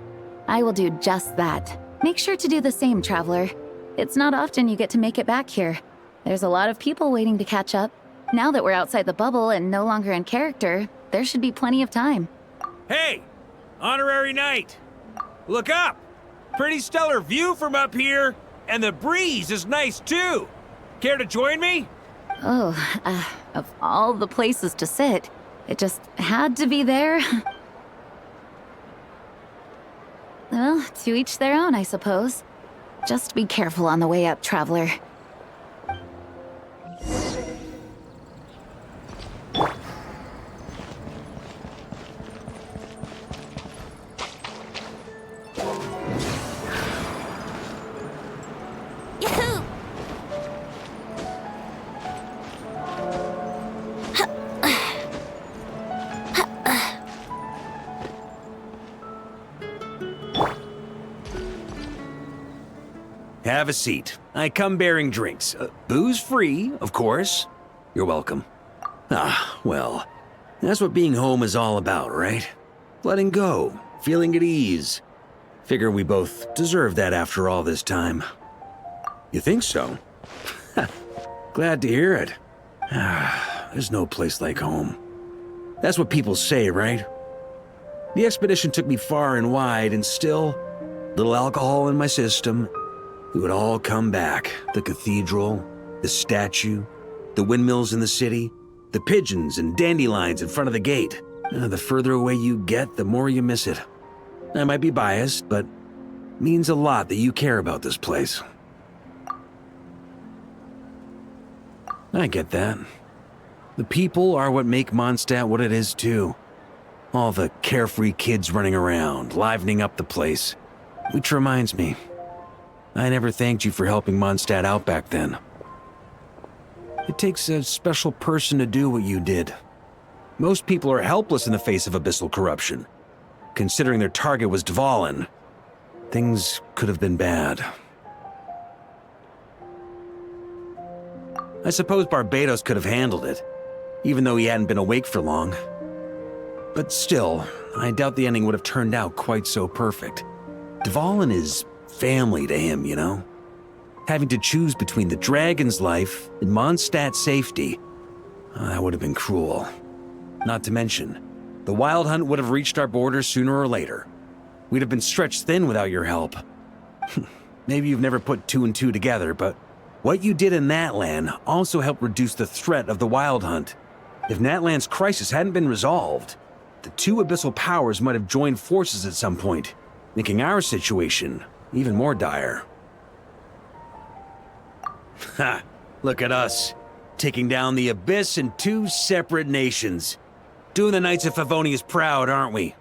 I will do just that. Make sure to do the same, traveler. It's not often you get to make it back here. There's a lot of people waiting to catch up. Now that we're outside the bubble and no longer in character, there should be plenty of time. Hey! Honorary knight! Look up! Pretty stellar view from up here, and the breeze is nice too. Care to join me? Oh, of all the places to sit, it just had to be there. Well, to each their own, I suppose. Just be careful on the way up, traveler. Have a seat. I come bearing drinks. Booze free, of course. You're welcome. Ah, well, that's what being home is all about, right? Letting go, feeling at ease. Figure we both deserve that after all this time. You think so? Glad to hear it. There's no place like home. That's what people say, right? The expedition took me far and wide, and still, little alcohol in my system, it would all come back. The cathedral, the statue, the windmills in the city, the pigeons and dandelions in front of the gate. The further away you get, the more you miss it. I might be biased, but it means a lot that you care about this place. I get that. The people are what make Mondstadt what it is too. All the carefree kids running around, livening up the place. Which reminds me, I never thanked you for helping Mondstadt out back then. It takes a special person to do what you did. Most people are helpless in the face of abyssal corruption. Considering their target was Dvalin, things could have been bad. I suppose Barbados could have handled it, even though he hadn't been awake for long. But still, I doubt the ending would have turned out quite so perfect. Dvalin is family to him, you know? Having to choose between the dragon's life and Mondstadt's safety, that would have been cruel. Not to mention, the Wild Hunt would have reached our borders sooner or later. We'd have been stretched thin without your help. Maybe you've never put two and two together, but what you did in Natlan also helped reduce the threat of the Wild Hunt. If Natlan's crisis hadn't been resolved, the two abyssal powers might have joined forces at some point, making our situation even more dire. Ha! Look at us, taking down the Abyss in two separate nations. Doing the Knights of Favonius proud, aren't we?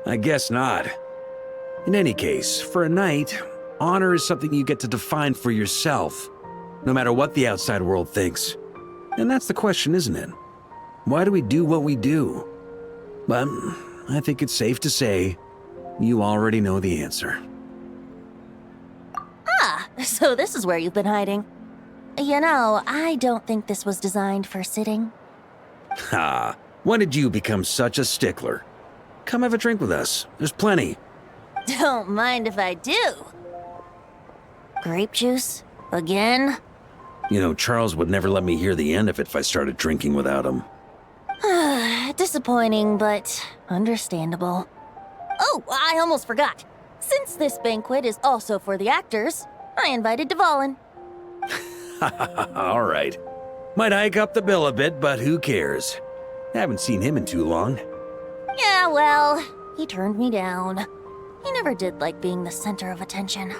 I guess not. In any case, for a knight, honor is something you get to define for yourself, no matter what the outside world thinks. And that's the question, isn't it? Why do we do what we do? But I think it's safe to say you already know the answer. Ah, so this is where you've been hiding. You know, I don't think this was designed for sitting. Ha! When did you become such a stickler? Come have a drink with us. There's plenty. Don't mind if I do. Grape juice? Again? You know, Charles would never let me hear the end of it if I started drinking without him. Disappointing, but understandable. Oh, I almost forgot. Since this banquet is also for the actors, I invited Dvalin. All right. Might hike up the bill a bit, but who cares? Haven't seen him in too long. Yeah, well, he turned me down. He never did like being the center of attention.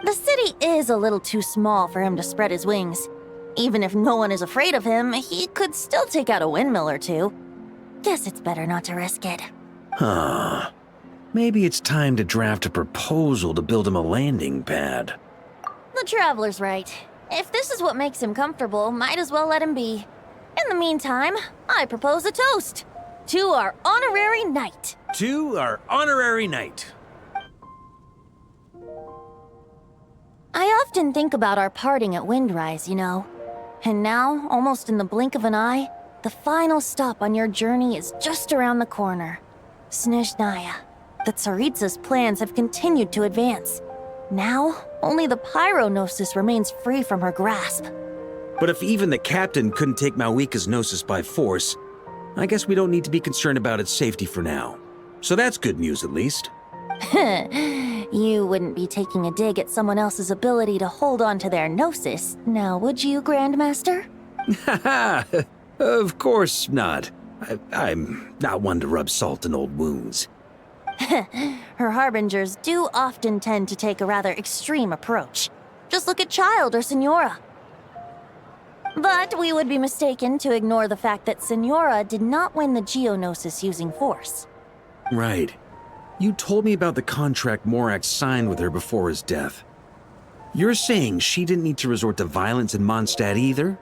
The city is a little too small for him to spread his wings. Even if no one is afraid of him, he could still take out a windmill or two. Guess it's better not to risk it. Huh. Maybe it's time to draft a proposal to build him a landing pad. The Traveler's right. If this is what makes him comfortable, might as well let him be. In the meantime, I propose a toast. To our honorary knight. To our honorary knight. I often think about our parting at Windrise, you know. And now, almost in the blink of an eye, the final stop on your journey is just around the corner. Snezhnaya. The Tsaritsa's plans have continued to advance. Now, only the Pyronosis remains free from her grasp. But if even the captain couldn't take Malwika's Gnosis by force, I guess we don't need to be concerned about its safety for now. So that's good news, at least. You wouldn't be taking a dig at someone else's ability to hold on to their Gnosis, now would you, Grandmaster? Haha, of course not. I'm not one to rub salt in old wounds. Her harbingers do often tend to take a rather extreme approach. Just look at Child or Signora. But we would be mistaken to ignore the fact that Signora did not win the Geonosis using force. Right. You told me about the contract Morax signed with her before his death. You're saying she didn't need to resort to violence in Mondstadt either?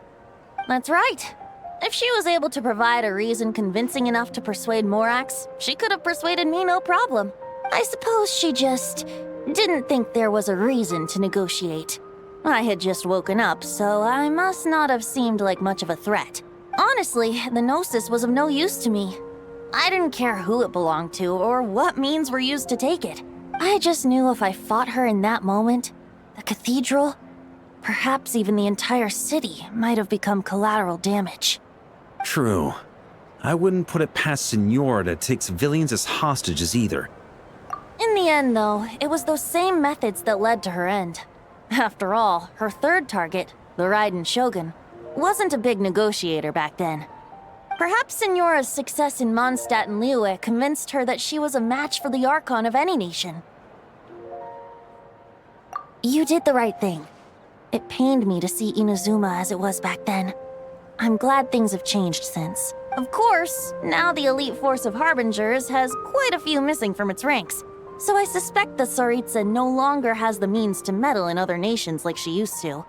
That's right. If she was able to provide a reason convincing enough to persuade Morax, she could have persuaded me no problem. I suppose she just didn't think there was a reason to negotiate. I had just woken up, so I must not have seemed like much of a threat. Honestly, the Gnosis was of no use to me. I didn't care who it belonged to or what means were used to take it. I just knew if I fought her in that moment, the Cathedral, perhaps even the entire city, might have become collateral damage. True. I wouldn't put it past Signora to take civilians as hostages either. In the end, though, it was those same methods that led to her end. After all, her third target, the Raiden Shogun, wasn't a big negotiator back then. Perhaps Signora's success in Mondstadt and Liyue convinced her that she was a match for the Archon of any nation. You did the right thing. It pained me to see Inazuma as it was back then. I'm glad things have changed since. Of course, now the elite force of Harbingers has quite a few missing from its ranks, so I suspect the Tsaritsa no longer has the means to meddle in other nations like she used to.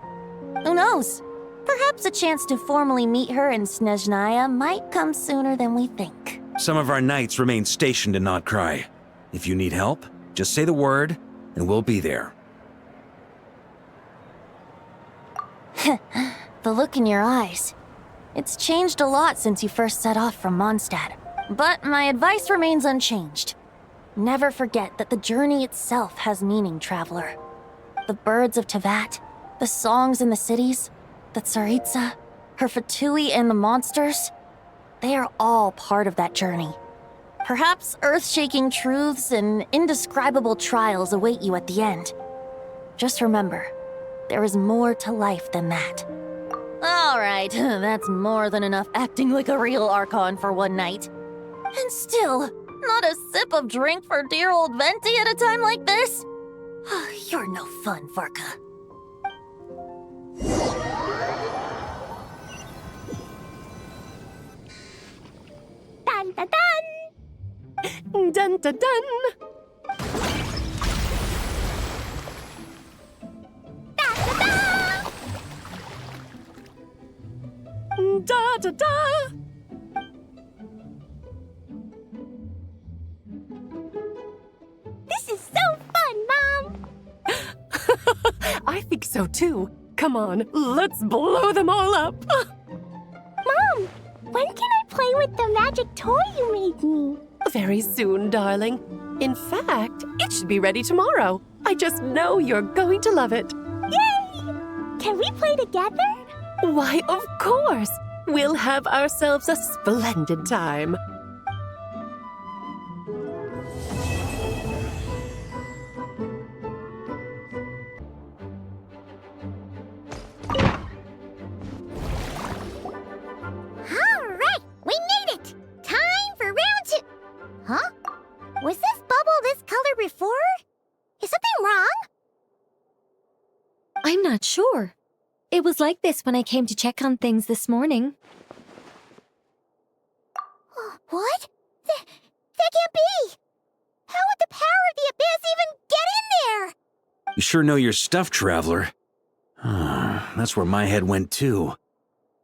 Who knows? Perhaps a chance to formally meet her in Snezhnaya might come sooner than we think. Some of our knights remain stationed in Notcry. If you need help, just say the word, and we'll be there. The look in your eyes. It's changed a lot since you first set off from Mondstadt, but my advice remains unchanged. Never forget that the journey itself has meaning, traveler. The birds of Teyvat, the songs in the cities, the Tsaritsa, her Fatui and the monsters, they are all part of that journey. Perhaps earth-shaking truths and indescribable trials await you at the end. Just remember, there is more to life than that. All right, that's more than enough acting like a real Archon for one night. And still, not a sip of drink for dear old Venti at a time like this? You're no fun, Varka. Dun dun dun! Dun dun dun! Da da da! This is so fun, Mom! I think so too. Come on, let's blow them all up! Mom, when can I play with the magic toy you made me? Very soon, darling. In fact, it should be ready tomorrow. I just know you're going to love it. Yay! Can we play together? Why, of course! We'll have ourselves a splendid time. Alright, we made it! Time for round 2. Huh? Was this bubble this color before? Is something wrong? I'm not sure. It was like this when I came to check on things this morning. What? That can't be! How would the power of the Abyss even get in there? You sure know your stuff, traveler. That's where my head went too.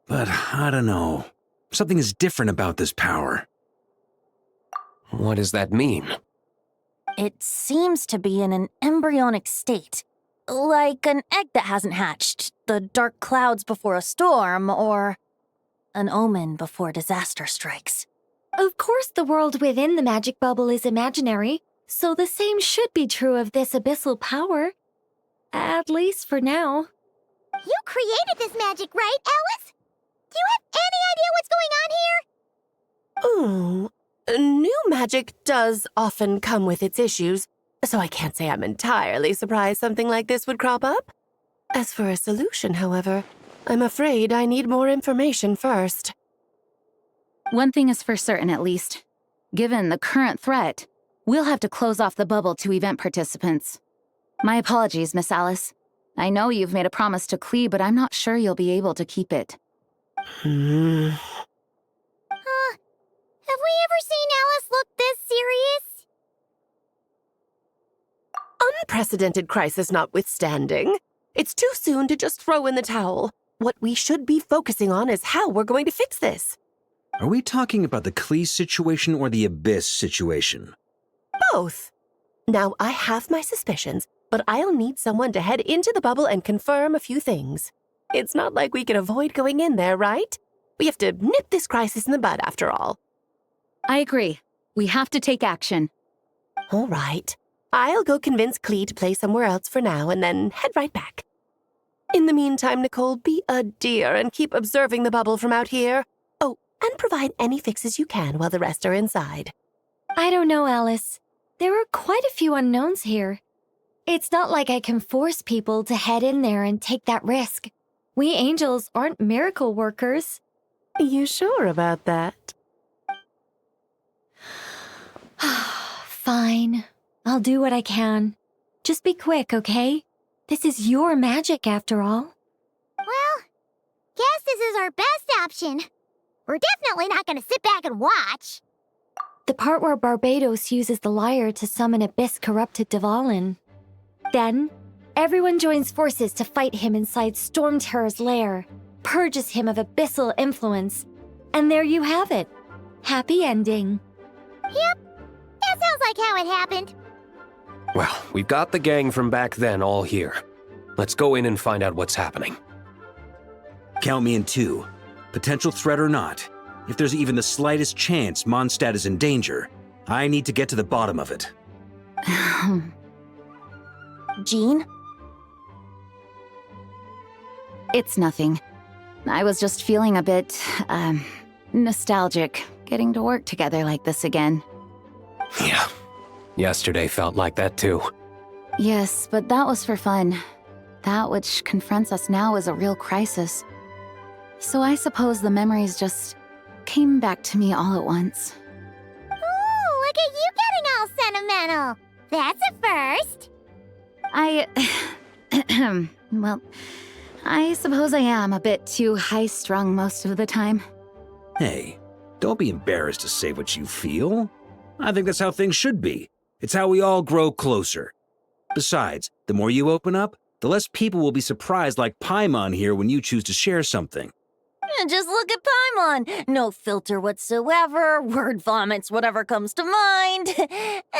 But I don't know. Something is different about this power. What does that mean? It seems to be in an embryonic state. Like an egg that hasn't hatched, the dark clouds before a storm, or an omen before disaster strikes. Of course, the world within the magic bubble is imaginary, so the same should be true of this abyssal power. At least for now. You created this magic, right, Alice? Do you have any idea what's going on here? Ooh, new magic does often come with its issues, so I can't say I'm entirely surprised something like this would crop up. As for a solution, however, I'm afraid I need more information first. One thing is for certain, at least. Given the current threat, we'll have to close off the bubble to event participants. My apologies, Miss Alice. I know you've made a promise to Klee, but I'm not sure you'll be able to keep it. Have we ever seen Alice look this serious? Unprecedented crisis notwithstanding, it's too soon to just throw in the towel. What we should be focusing on is how we're going to fix this. Are we talking about the Klee situation or the Abyss situation? Both. Now, I have my suspicions, but I'll need someone to head into the bubble and confirm a few things. It's not like we can avoid going in there, right? We have to nip this crisis in the bud, after all. I agree. We have to take action. All right. I'll go convince Klee to play somewhere else for now and then head right back. In the meantime, Nicole, be a dear and keep observing the bubble from out here. Oh, and provide any fixes you can while the rest are inside. I don't know, Alice. There are quite a few unknowns here. It's not like I can force people to head in there and take that risk. We angels aren't miracle workers. You sure about that? Fine. I'll do what I can. Just be quick, okay? This is your magic, after all. Well, guess this is our best option. We're definitely not going to sit back and watch. The part where Barbados uses the lyre to summon abyss-corrupted Dvalin. Then, everyone joins forces to fight him inside Storm Terror's lair, purges him of abyssal influence, and there you have it. Happy ending. Yep, that sounds like how it happened. Well, we've got the gang from back then all here. Let's go in and find out what's happening. Count me in 2. Potential threat or not, if there's even the slightest chance Mondstadt is in danger, I need to get to the bottom of it. Jean? It's nothing. I was just feeling a bit, nostalgic, getting to work together like this again. Yeah, yesterday felt like that too. Yes, but that was for fun. That which confronts us now is a real crisis. So I suppose the memories just came back to me all at once. Ooh, look at you getting all sentimental. That's a first. Well, I suppose I am a bit too high-strung most of the time. Hey, don't be embarrassed to say what you feel. I think that's how things should be. It's how we all grow closer. Besides, the more you open up, the less people will be surprised like Paimon here when you choose to share something. Just look at Paimon. No filter whatsoever, word vomits whatever comes to mind.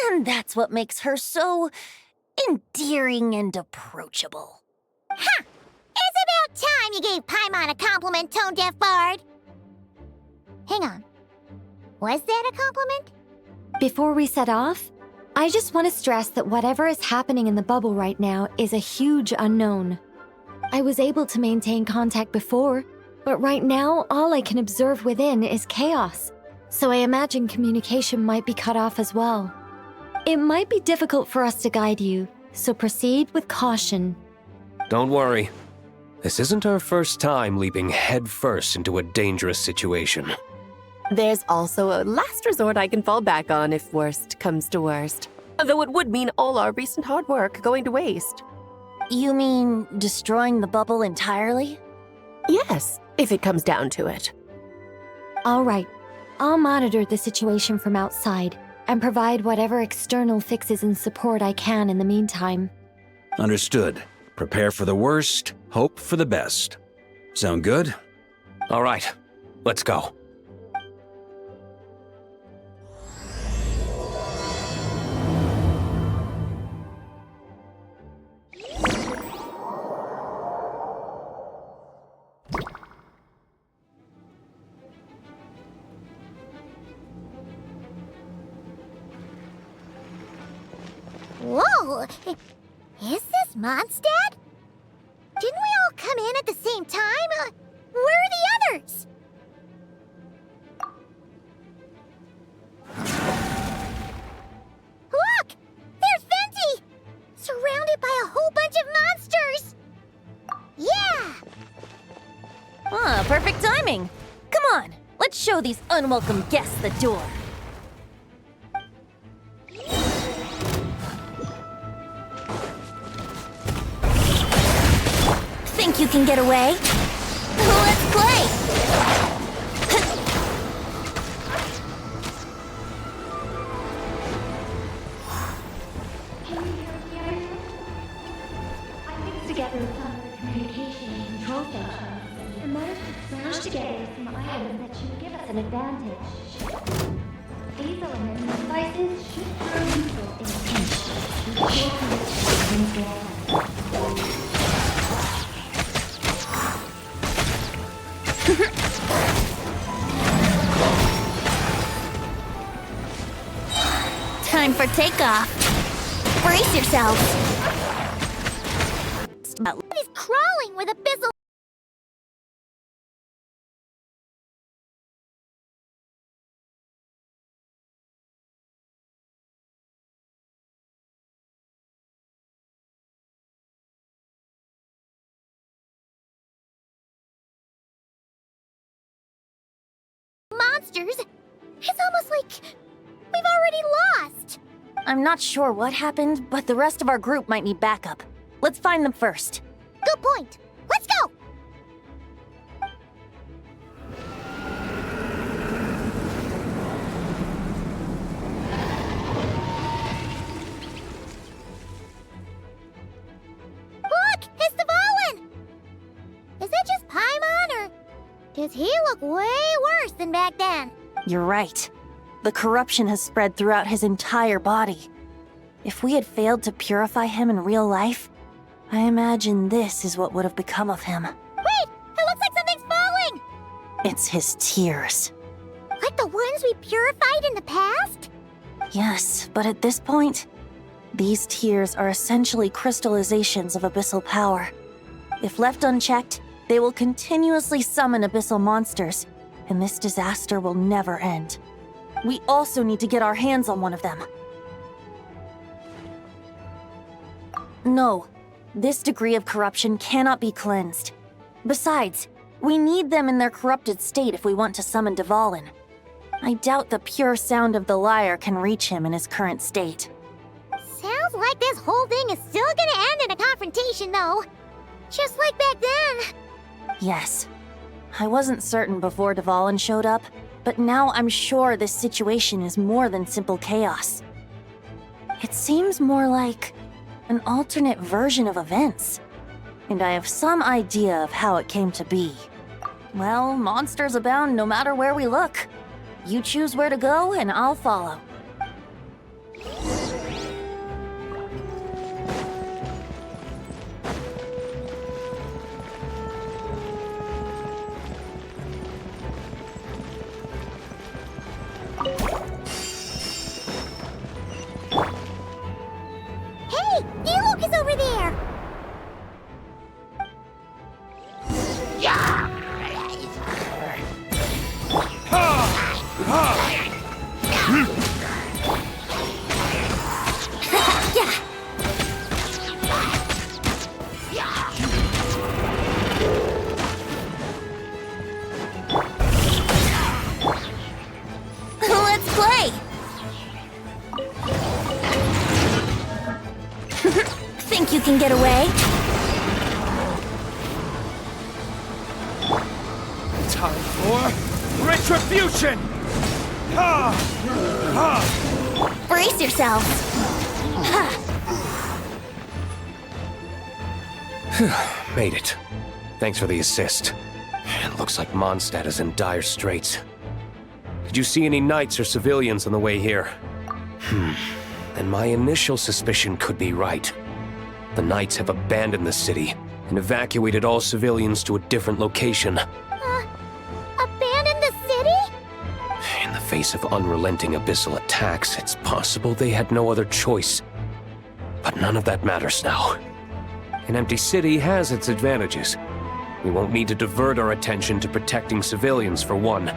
And that's what makes her so endearing and approachable. Ha! It's about time you gave Paimon a compliment, tone-deaf bard. Hang on. Was that a compliment? Before we set off, I just want to stress that whatever is happening in the bubble right now is a huge unknown. I was able to maintain contact before, but right now all I can observe within is chaos, so I imagine communication might be cut off as well. It might be difficult for us to guide you, so proceed with caution. Don't worry. This isn't our first time leaping headfirst into a dangerous situation. There's also a last resort I can fall back on if worst comes to worst. Though it would mean all our recent hard work going to waste. You mean destroying the bubble entirely? Yes, if it comes down to it. All right, I'll monitor the situation from outside and provide whatever external fixes and support I can in the meantime. Understood. Prepare for the worst, hope for the best. Sound good? All right, let's go. is this Mondstadt? Didn't we all come in at the same time? Where are the others? Look! There's Venti! Surrounded by a whole bunch of monsters! Yeah! Ah, perfect timing. Come on, let's show these unwelcome guests the door. Think you can get away? Let's play! Together some communication and control stations, and managed to smash together some items that should give us an advantage. These elements and devices should turn useful in a pinch. Time for takeoff. Brace yourselves. He's crawling with abyssal. Monsters. It's almost like we've already lost. I'm not sure what happened, but the rest of our group might need backup. Let's find them first. Good point. Let's go! Look! It's Dvalin! Is that just Paimon, or does he look way worse than back then? You're right. The corruption has spread throughout his entire body. If we had failed to purify him in real life, I imagine this is what would have become of him. Wait! It looks like something's falling! It's his tears. Like the ones we purified in the past? Yes, but at this point, these tears are essentially crystallizations of abyssal power. If left unchecked, they will continuously summon abyssal monsters, and this disaster will never end. We also need to get our hands on one of them. No, this degree of corruption cannot be cleansed. Besides, we need them in their corrupted state if we want to summon Dvalin. I doubt the pure sound of the lyre can reach him in his current state. Sounds like this whole thing is still gonna end in a confrontation, though. Just like back then. Yes. I wasn't certain before Dvalin showed up, but now I'm sure this situation is more than simple chaos. It seems more like an alternate version of events, and I have some idea of how it came to be. Well, monsters abound no matter where we look. You choose where to go, and I'll follow. Hey! Diluc is over there! Let's play! Think you can get away? Time for retribution! Brace yourselves. Made it. Thanks for the assist. It looks like Mondstadt is in dire straits. Did you see any knights or civilians on the way here? And my initial suspicion could be right. The knights have abandoned the city and evacuated all civilians to a different location. Abandoned the city? In the face of unrelenting abyssal attacks, it's possible they had no other choice. But none of that matters now. An empty city has its advantages. We won't need to divert our attention to protecting civilians for one.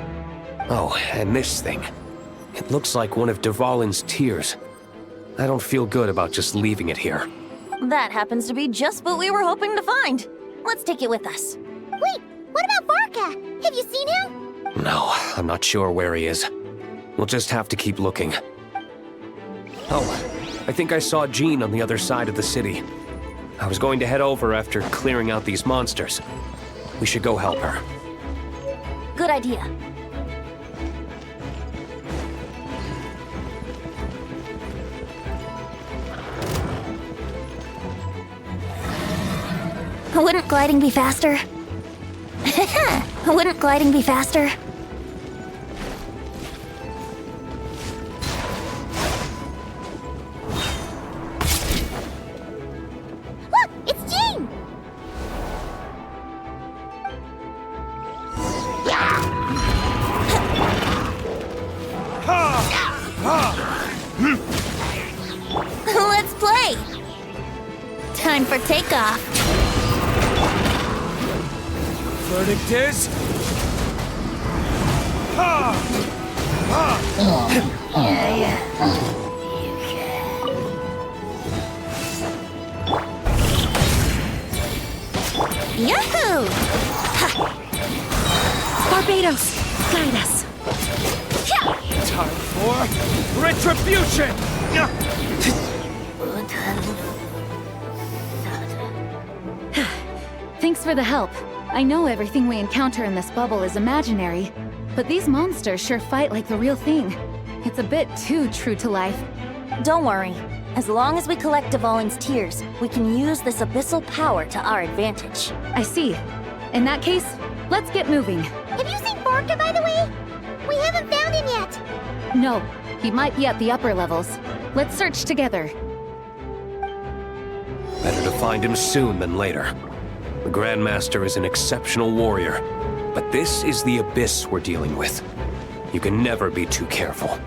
Oh, and this thing. It looks like one of Dvalin's tears. I don't feel good about just leaving it here. That happens to be just what we were hoping to find. Let's take it with us. Wait, what about Varka? Have you seen him? No, I'm not sure where he is. We'll just have to keep looking. Oh, I think I saw Jean on the other side of the city. I was going to head over after clearing out these monsters. We should go help her. Good idea. Wouldn't gliding be faster? Wouldn't gliding be faster? Look, it's Jean! Let's play! Time for takeoff. Verdict is... Yahoo! Barbados, guide us. Time for retribution! Thanks for the help. I know everything we encounter in this bubble is imaginary, but these monsters sure fight like the real thing. It's a bit too true to life. Don't worry. As long as we collect Dvalin's tears, we can use this abyssal power to our advantage. I see. In that case, let's get moving. Have you seen Varka, by the way? We haven't found him yet. No, he might be at the upper levels. Let's search together. Better to find him soon than later. The Grandmaster is an exceptional warrior, but this is the abyss we're dealing with. You can never be too careful.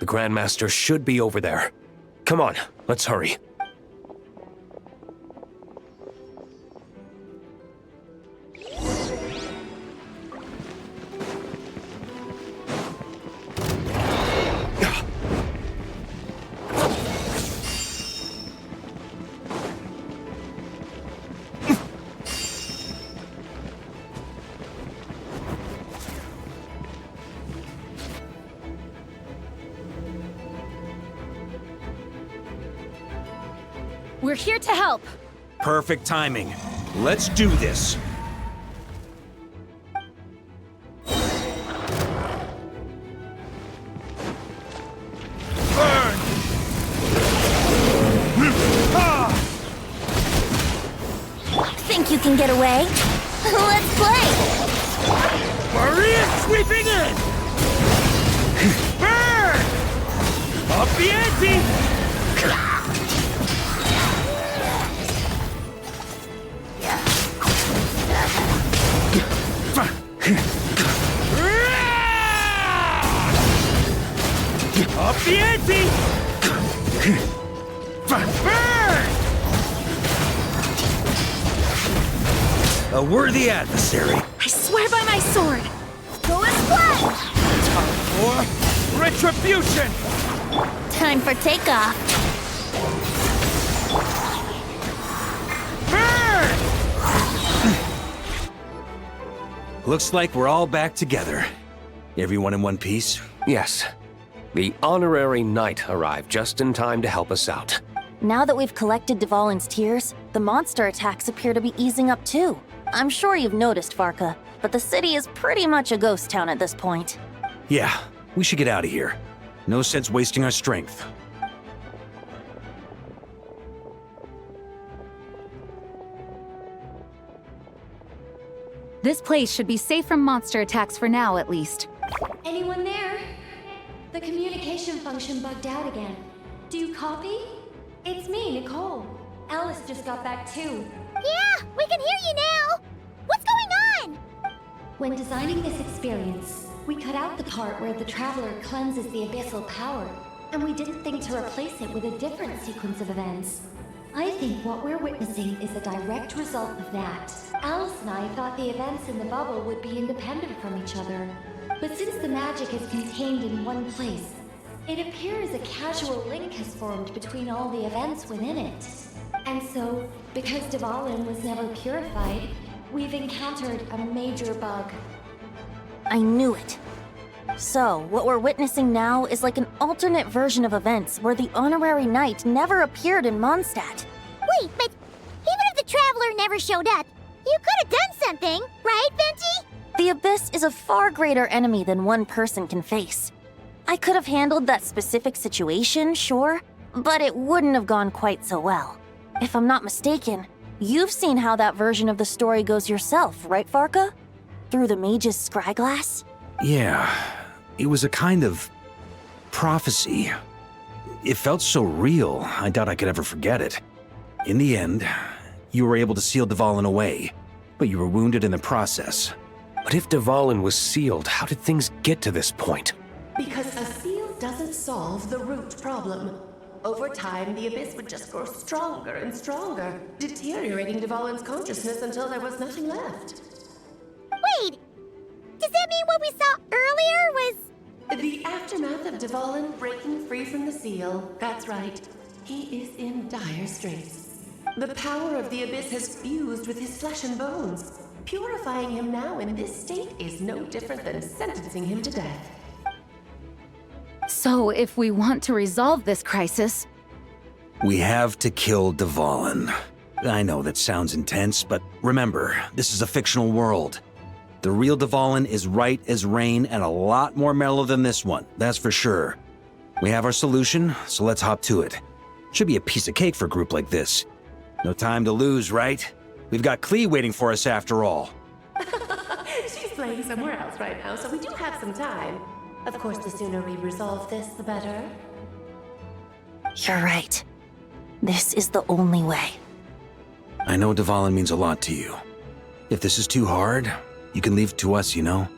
The Grandmaster should be over there. Come on, let's hurry. We're here to help. Perfect timing. Let's do this. Burn! Think you can get away? Let's play! Maria sweeping in! Burn! Up the ante! A worthy adversary. I swear by my sword! Go and play! Time for retribution! Time for takeoff. Looks like we're all back together. Everyone in one piece? Yes. The honorary knight arrived just in time to help us out. Now that we've collected Dvalin's tears, the monster attacks appear to be easing up too. I'm sure you've noticed, Varka, but the city is pretty much a ghost town at this point. Yeah, we should get out of here. No sense wasting our strength. This place should be safe from monster attacks for now, at least. Anyone there? The communication function bugged out again. Do you copy? It's me, Nicole. Alice just got back too. Yeah, we can hear you now! What's going on? When designing this experience, we cut out the part where the Traveler cleanses the abyssal power, and we didn't think to replace it with a different sequence of events. I think what we're witnessing is a direct result of that. Alice and I thought the events in the bubble would be independent from each other. But since the magic is contained in one place, it appears a casual link has formed between all the events within it. And so, because Dvalin was never purified, we've encountered a major bug. I knew it. So, what we're witnessing now is like an alternate version of events where the honorary knight never appeared in Mondstadt. Wait, but even if the Traveler never showed up, you could have done something, right, Venti? The Abyss is a far greater enemy than one person can face. I could have handled that specific situation, sure, but it wouldn't have gone quite so well. If I'm not mistaken, you've seen how that version of the story goes yourself, right, Varka? Through the mage's scryglass? Yeah, it was a kind of prophecy. It felt so real, I doubt I could ever forget it. In the end, you were able to seal Dvalin away, but you were wounded in the process. But if Dvalin was sealed, how did things get to this point? Because a seal doesn't solve the root problem. Over time, the Abyss would just grow stronger and stronger, deteriorating Dvalin's consciousness until there was nothing left. Wait! Does that mean what we saw earlier was... The aftermath of Dvalin breaking free from the seal. That's right. He is in dire straits. The power of the Abyss has fused with his flesh and bones. Purifying him now in this state is no different than sentencing him to death. So, if we want to resolve this crisis... We have to kill Dvalin. I know that sounds intense, but remember, this is a fictional world. The real Dvalin is right as rain and a lot more mellow than this one, that's for sure. We have our solution, so let's hop to it. Should be a piece of cake for a group like this. No time to lose, right? We've got Klee waiting for us after all. She's playing somewhere else right now, so we do have some time. Of course, the sooner we resolve this, the better. You're right. This is the only way. I know Dvalin means a lot to you. If this is too hard, you can leave it to us, you know?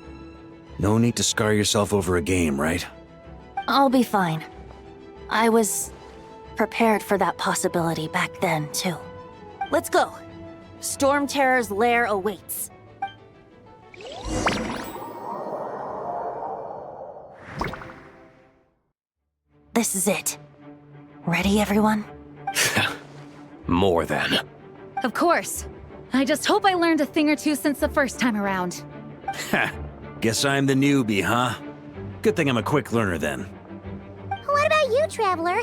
No need to scar yourself over a game, right? I'll be fine. I was prepared for that possibility back then, too. Let's go. Storm Terror's lair awaits. This is it. Ready, everyone? More than. Of course. I just hope I learned a thing or two since the first time around. Ha! Guess I'm the newbie, huh? Good thing I'm a quick learner then. What about you, Traveler?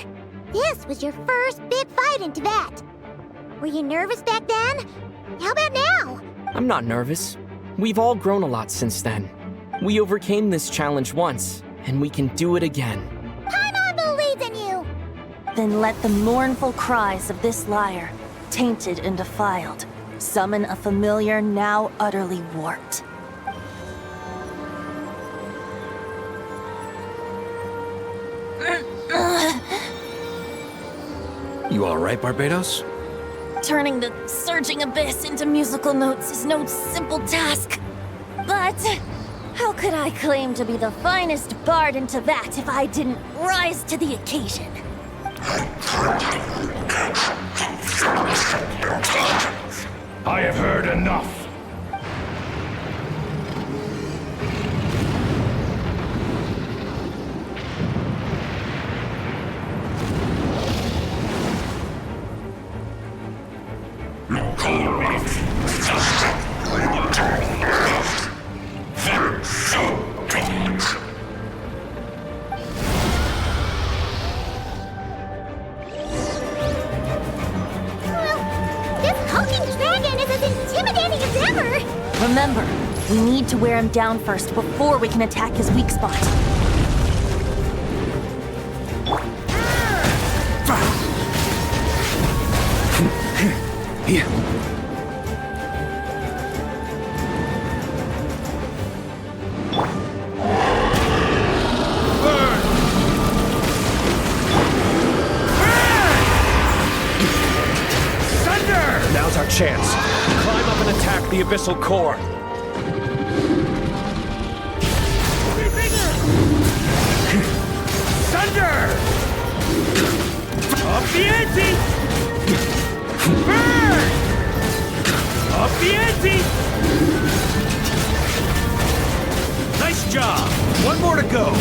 This was your first big fight in Tibet. Were you nervous back then? How about now? I'm not nervous. We've all grown a lot since then. We overcame this challenge once, and we can do it again. Paimon believes in you! Then let the mournful cries of this lyre, tainted and defiled, summon a familiar now utterly warped. You alright, Barbados? Turning the surging abyss into musical notes is no simple task. But how could I claim to be the finest bard in Tibet if I didn't rise to the occasion? I have heard enough. Remember, we need to wear him down first before we can attack his weak spot. Now's our chance. Climb up and attack the abyssal core. Thunder! Up the ante! Burn! Up the ante! Nice job! One more to go.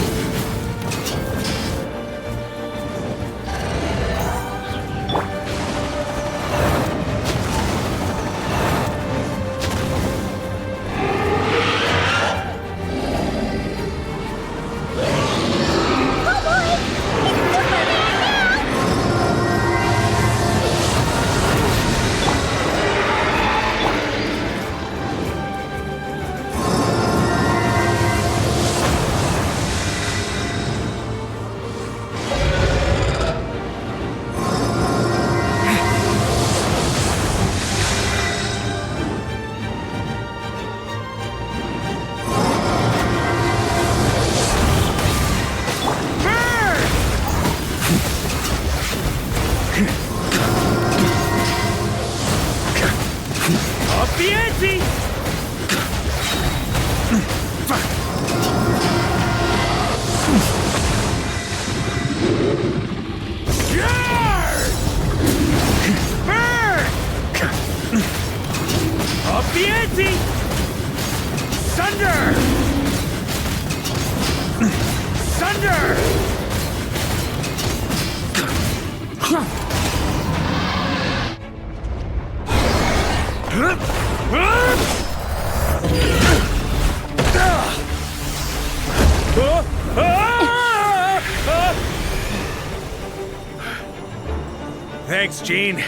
Thanks, Gene.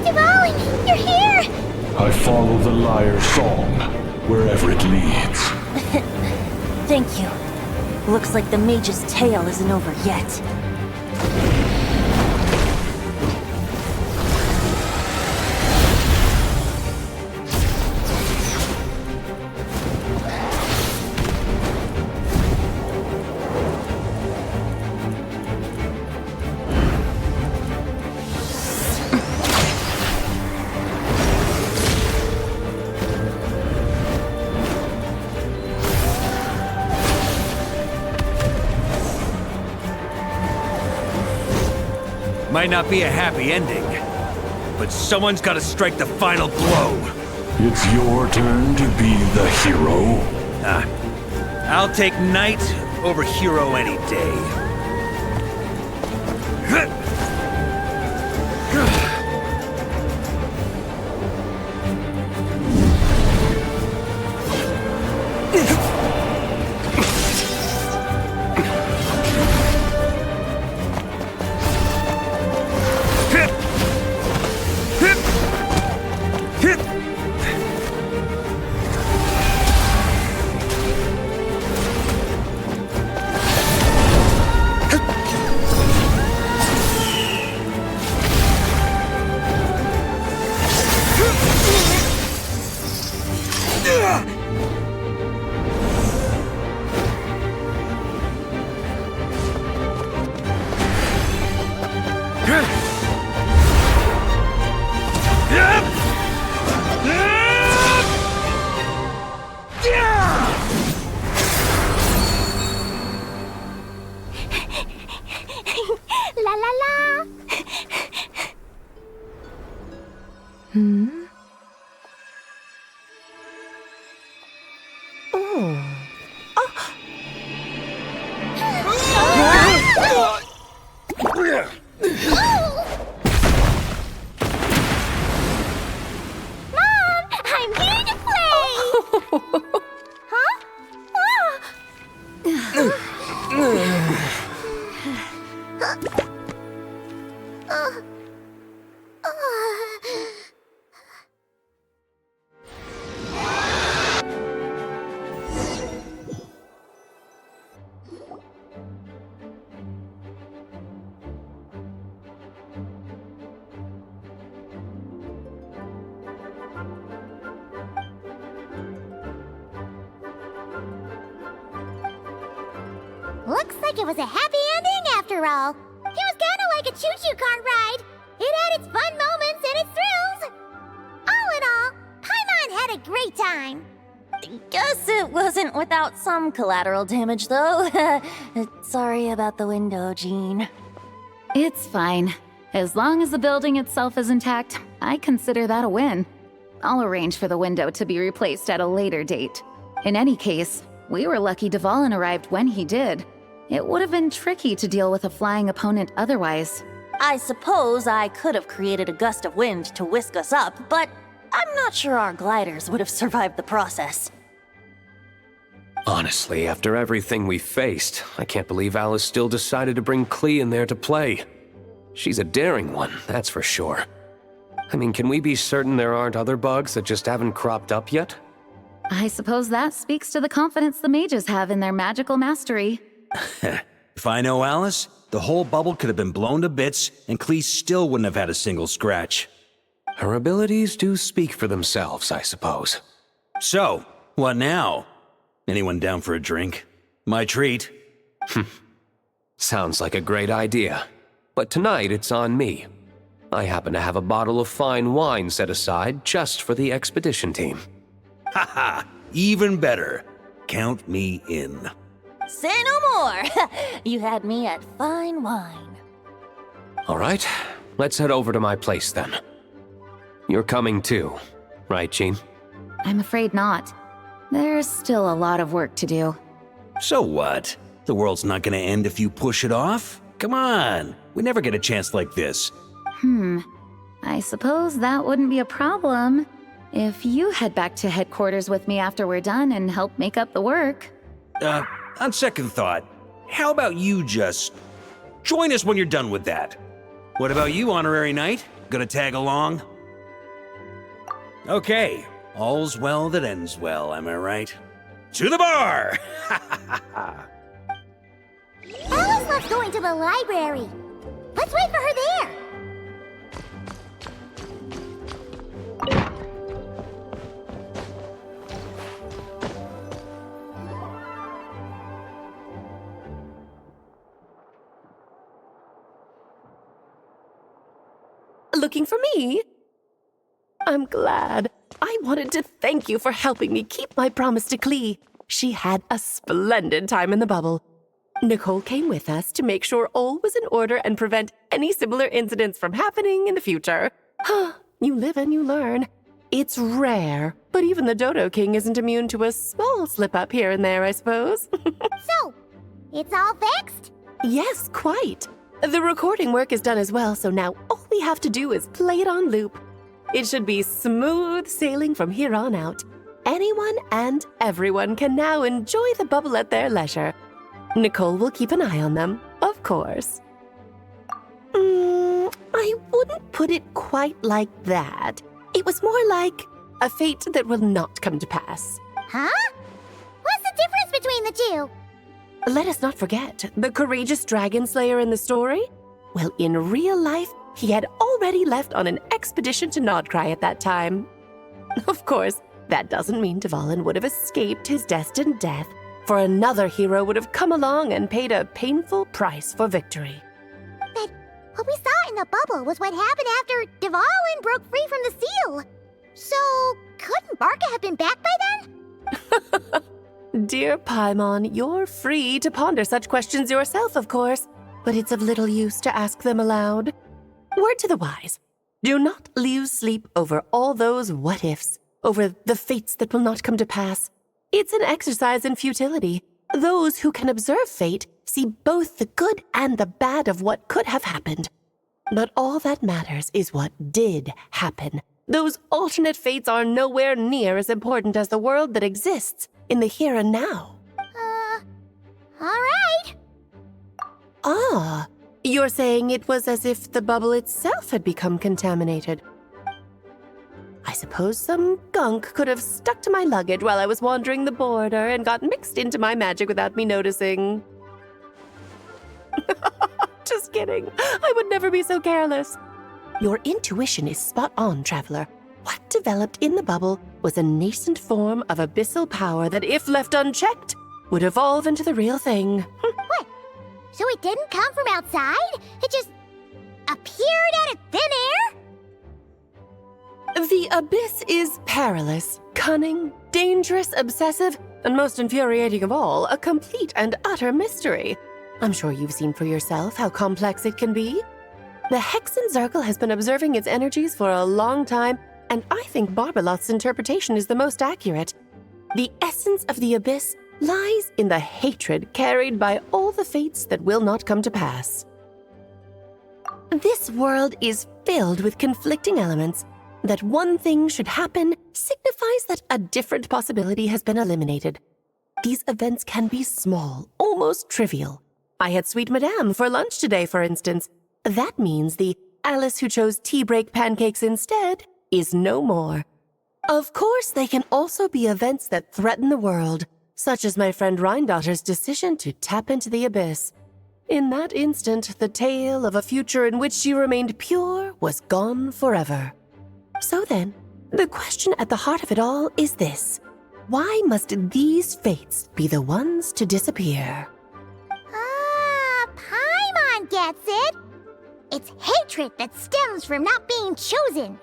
Dvalin, you're here! I follow the Lyre song, wherever it leads. Thank you. Looks like the mage's tale isn't over yet. Might not be a happy ending, but someone's got to strike the final blow. It's your turn to be the hero. I'll take knight over hero any day. Oh. Mom, I'm here to play! Huh? Looks like it was a happy ending after all. It was kinda like a choo-choo car ride. It had its fun moments and its thrills. All in all, Paimon had a great time. Guess it wasn't without some collateral damage, though. Sorry about the window, Jean. It's fine. As long as the building itself is intact, I consider that a win. I'll arrange for the window to be replaced at a later date. In any case, we were lucky Dvalin arrived when he did. It would have been tricky to deal with a flying opponent otherwise. I suppose I could have created a gust of wind to whisk us up, but I'm not sure our gliders would have survived the process. Honestly, after everything we faced, I can't believe Alice still decided to bring Klee in there to play. She's a daring one, that's for sure. I mean, can we be certain there aren't other bugs that just haven't cropped up yet? I suppose that speaks to the confidence the mages have in their magical mastery. If I know Alice, the whole bubble could have been blown to bits, and Klee still wouldn't have had a single scratch. Her abilities do speak for themselves, I suppose. So, what now? Anyone down for a drink? My treat. Sounds like a great idea. But tonight it's on me. I happen to have a bottle of fine wine set aside just for the expedition team. Haha, even better. Count me in. Say no more! You had me at fine wine. All right, let's head over to my place then. You're coming too, right, Jean? I'm afraid not. There's still a lot of work to do. So what? The world's not gonna end if you push it off? Come on, we never get a chance like this. I suppose that wouldn't be a problem if you head back to headquarters with me after we're done and help make up the work. On second thought, how about you just join us when you're done with that? What about you, Honorary Knight? Gonna tag along? Okay, all's well that ends well, am I right? To the bar! Alice loves going to the library. Let's wait for her there. Looking for me? I'm glad. I wanted to thank you for helping me keep my promise to Klee. She had a splendid time in the bubble. Nicole came with us to make sure all was in order and prevent any similar incidents from happening in the future. You live and you learn. It's rare, but even the Dodo King isn't immune to a small slip-up here and there, I suppose. So, it's all fixed? Yes, quite. The recording work is done as well, so now all we have to do is play it on loop. It should be smooth sailing from here on out. Anyone and everyone can now enjoy the bubble at their leisure. Nicole will keep an eye on them, of course. I wouldn't put it quite like that. It was more like a fate that will not come to pass. Huh? What's the difference between the two? Let us not forget the courageous dragon slayer in the story. Well, in real life, he had already left on an expedition to Nodcry at that time. Of course, that doesn't mean Dvalin would have escaped his destined death, for another hero would have come along and paid a painful price for victory. But what we saw in the bubble was what happened after Dvalin broke free from the seal. So, couldn't Varka have been back by then? Dear Paimon, you're free to ponder such questions yourself, of course, but it's of little use to ask them aloud. Word to the wise, do not lose sleep over all those what-ifs, over the fates that will not come to pass. It's an exercise in futility. Those who can observe fate see both the good and the bad of what could have happened. But all that matters is what did happen. Those alternate fates are nowhere near as important as the world that exists in the here and now. All right. Ah, you're saying it was as if the bubble itself had become contaminated. I suppose some gunk could have stuck to my luggage while I was wandering the border and got mixed into my magic without me noticing. Just kidding. I would never be so careless. Your intuition is spot on, Traveler. What developed in the bubble was a nascent form of abyssal power that, if left unchecked, would evolve into the real thing. What? So it didn't come from outside? It just appeared out of thin air? The abyss is perilous, cunning, dangerous, obsessive, and most infuriating of all, a complete and utter mystery. I'm sure you've seen for yourself how complex it can be. The Hexen Circle has been observing its energies for a long time, and I think Barbalot's interpretation is the most accurate. The essence of the abyss lies in the hatred carried by all the fates that will not come to pass. This world is filled with conflicting elements. That one thing should happen signifies that a different possibility has been eliminated. These events can be small, almost trivial. I had Sweet Madame for lunch today, for instance. That means the Alice who chose tea break pancakes instead is no more. Of course, they can also be events that threaten the world, such as my friend Rhindotter's decision to tap into the abyss. In that instant, the tale of a future in which she remained pure was gone forever. So then, the question at the heart of it all is this. Why must these fates be the ones to disappear? Paimon gets it. It's hatred that stems from not being chosen.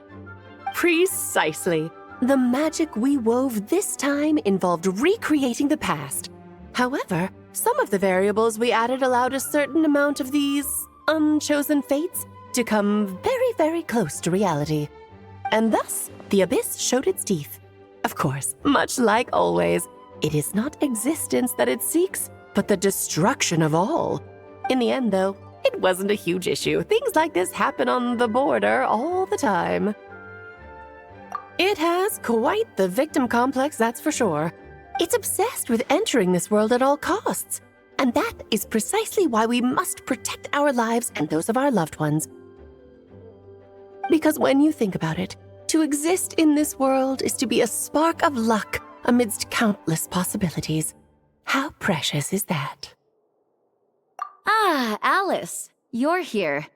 Precisely. The magic we wove this time involved recreating the past. However, some of the variables we added allowed a certain amount of these unchosen fates to come very, very close to reality. And thus, the abyss showed its teeth. Of course, much like always, it is not existence that it seeks, but the destruction of all. In the end, though, it wasn't a huge issue. Things like this happen on the border all the time. It has quite the victim complex, that's for sure. It's obsessed with entering this world at all costs. And that is precisely why we must protect our lives and those of our loved ones. Because when you think about it, to exist in this world is to be a spark of luck amidst countless possibilities. How precious is that? Ah, Alice, you're here.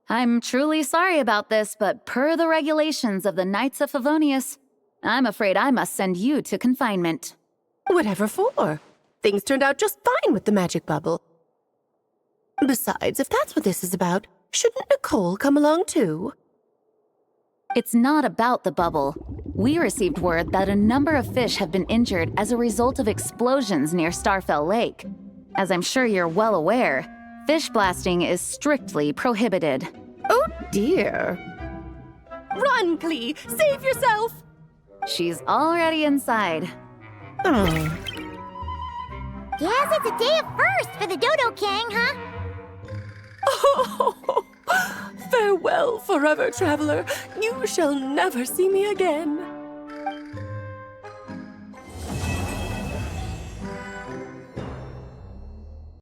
I'm truly sorry about this, but per the regulations of the Knights of Favonius, I'm afraid I must send you to confinement. Whatever for? Things turned out just fine with the magic bubble. Besides, if that's what this is about, shouldn't Nicole come along too? It's not about the bubble. We received word that a number of fish have been injured as a result of explosions near Starfell Lake. As I'm sure you're well aware, fish blasting is strictly prohibited. Oh dear. Run, Klee! Save yourself! She's already inside. Oh. Guess it's a day of first for the Dodo King, huh? Oh, farewell, forever traveler. You shall never see me again.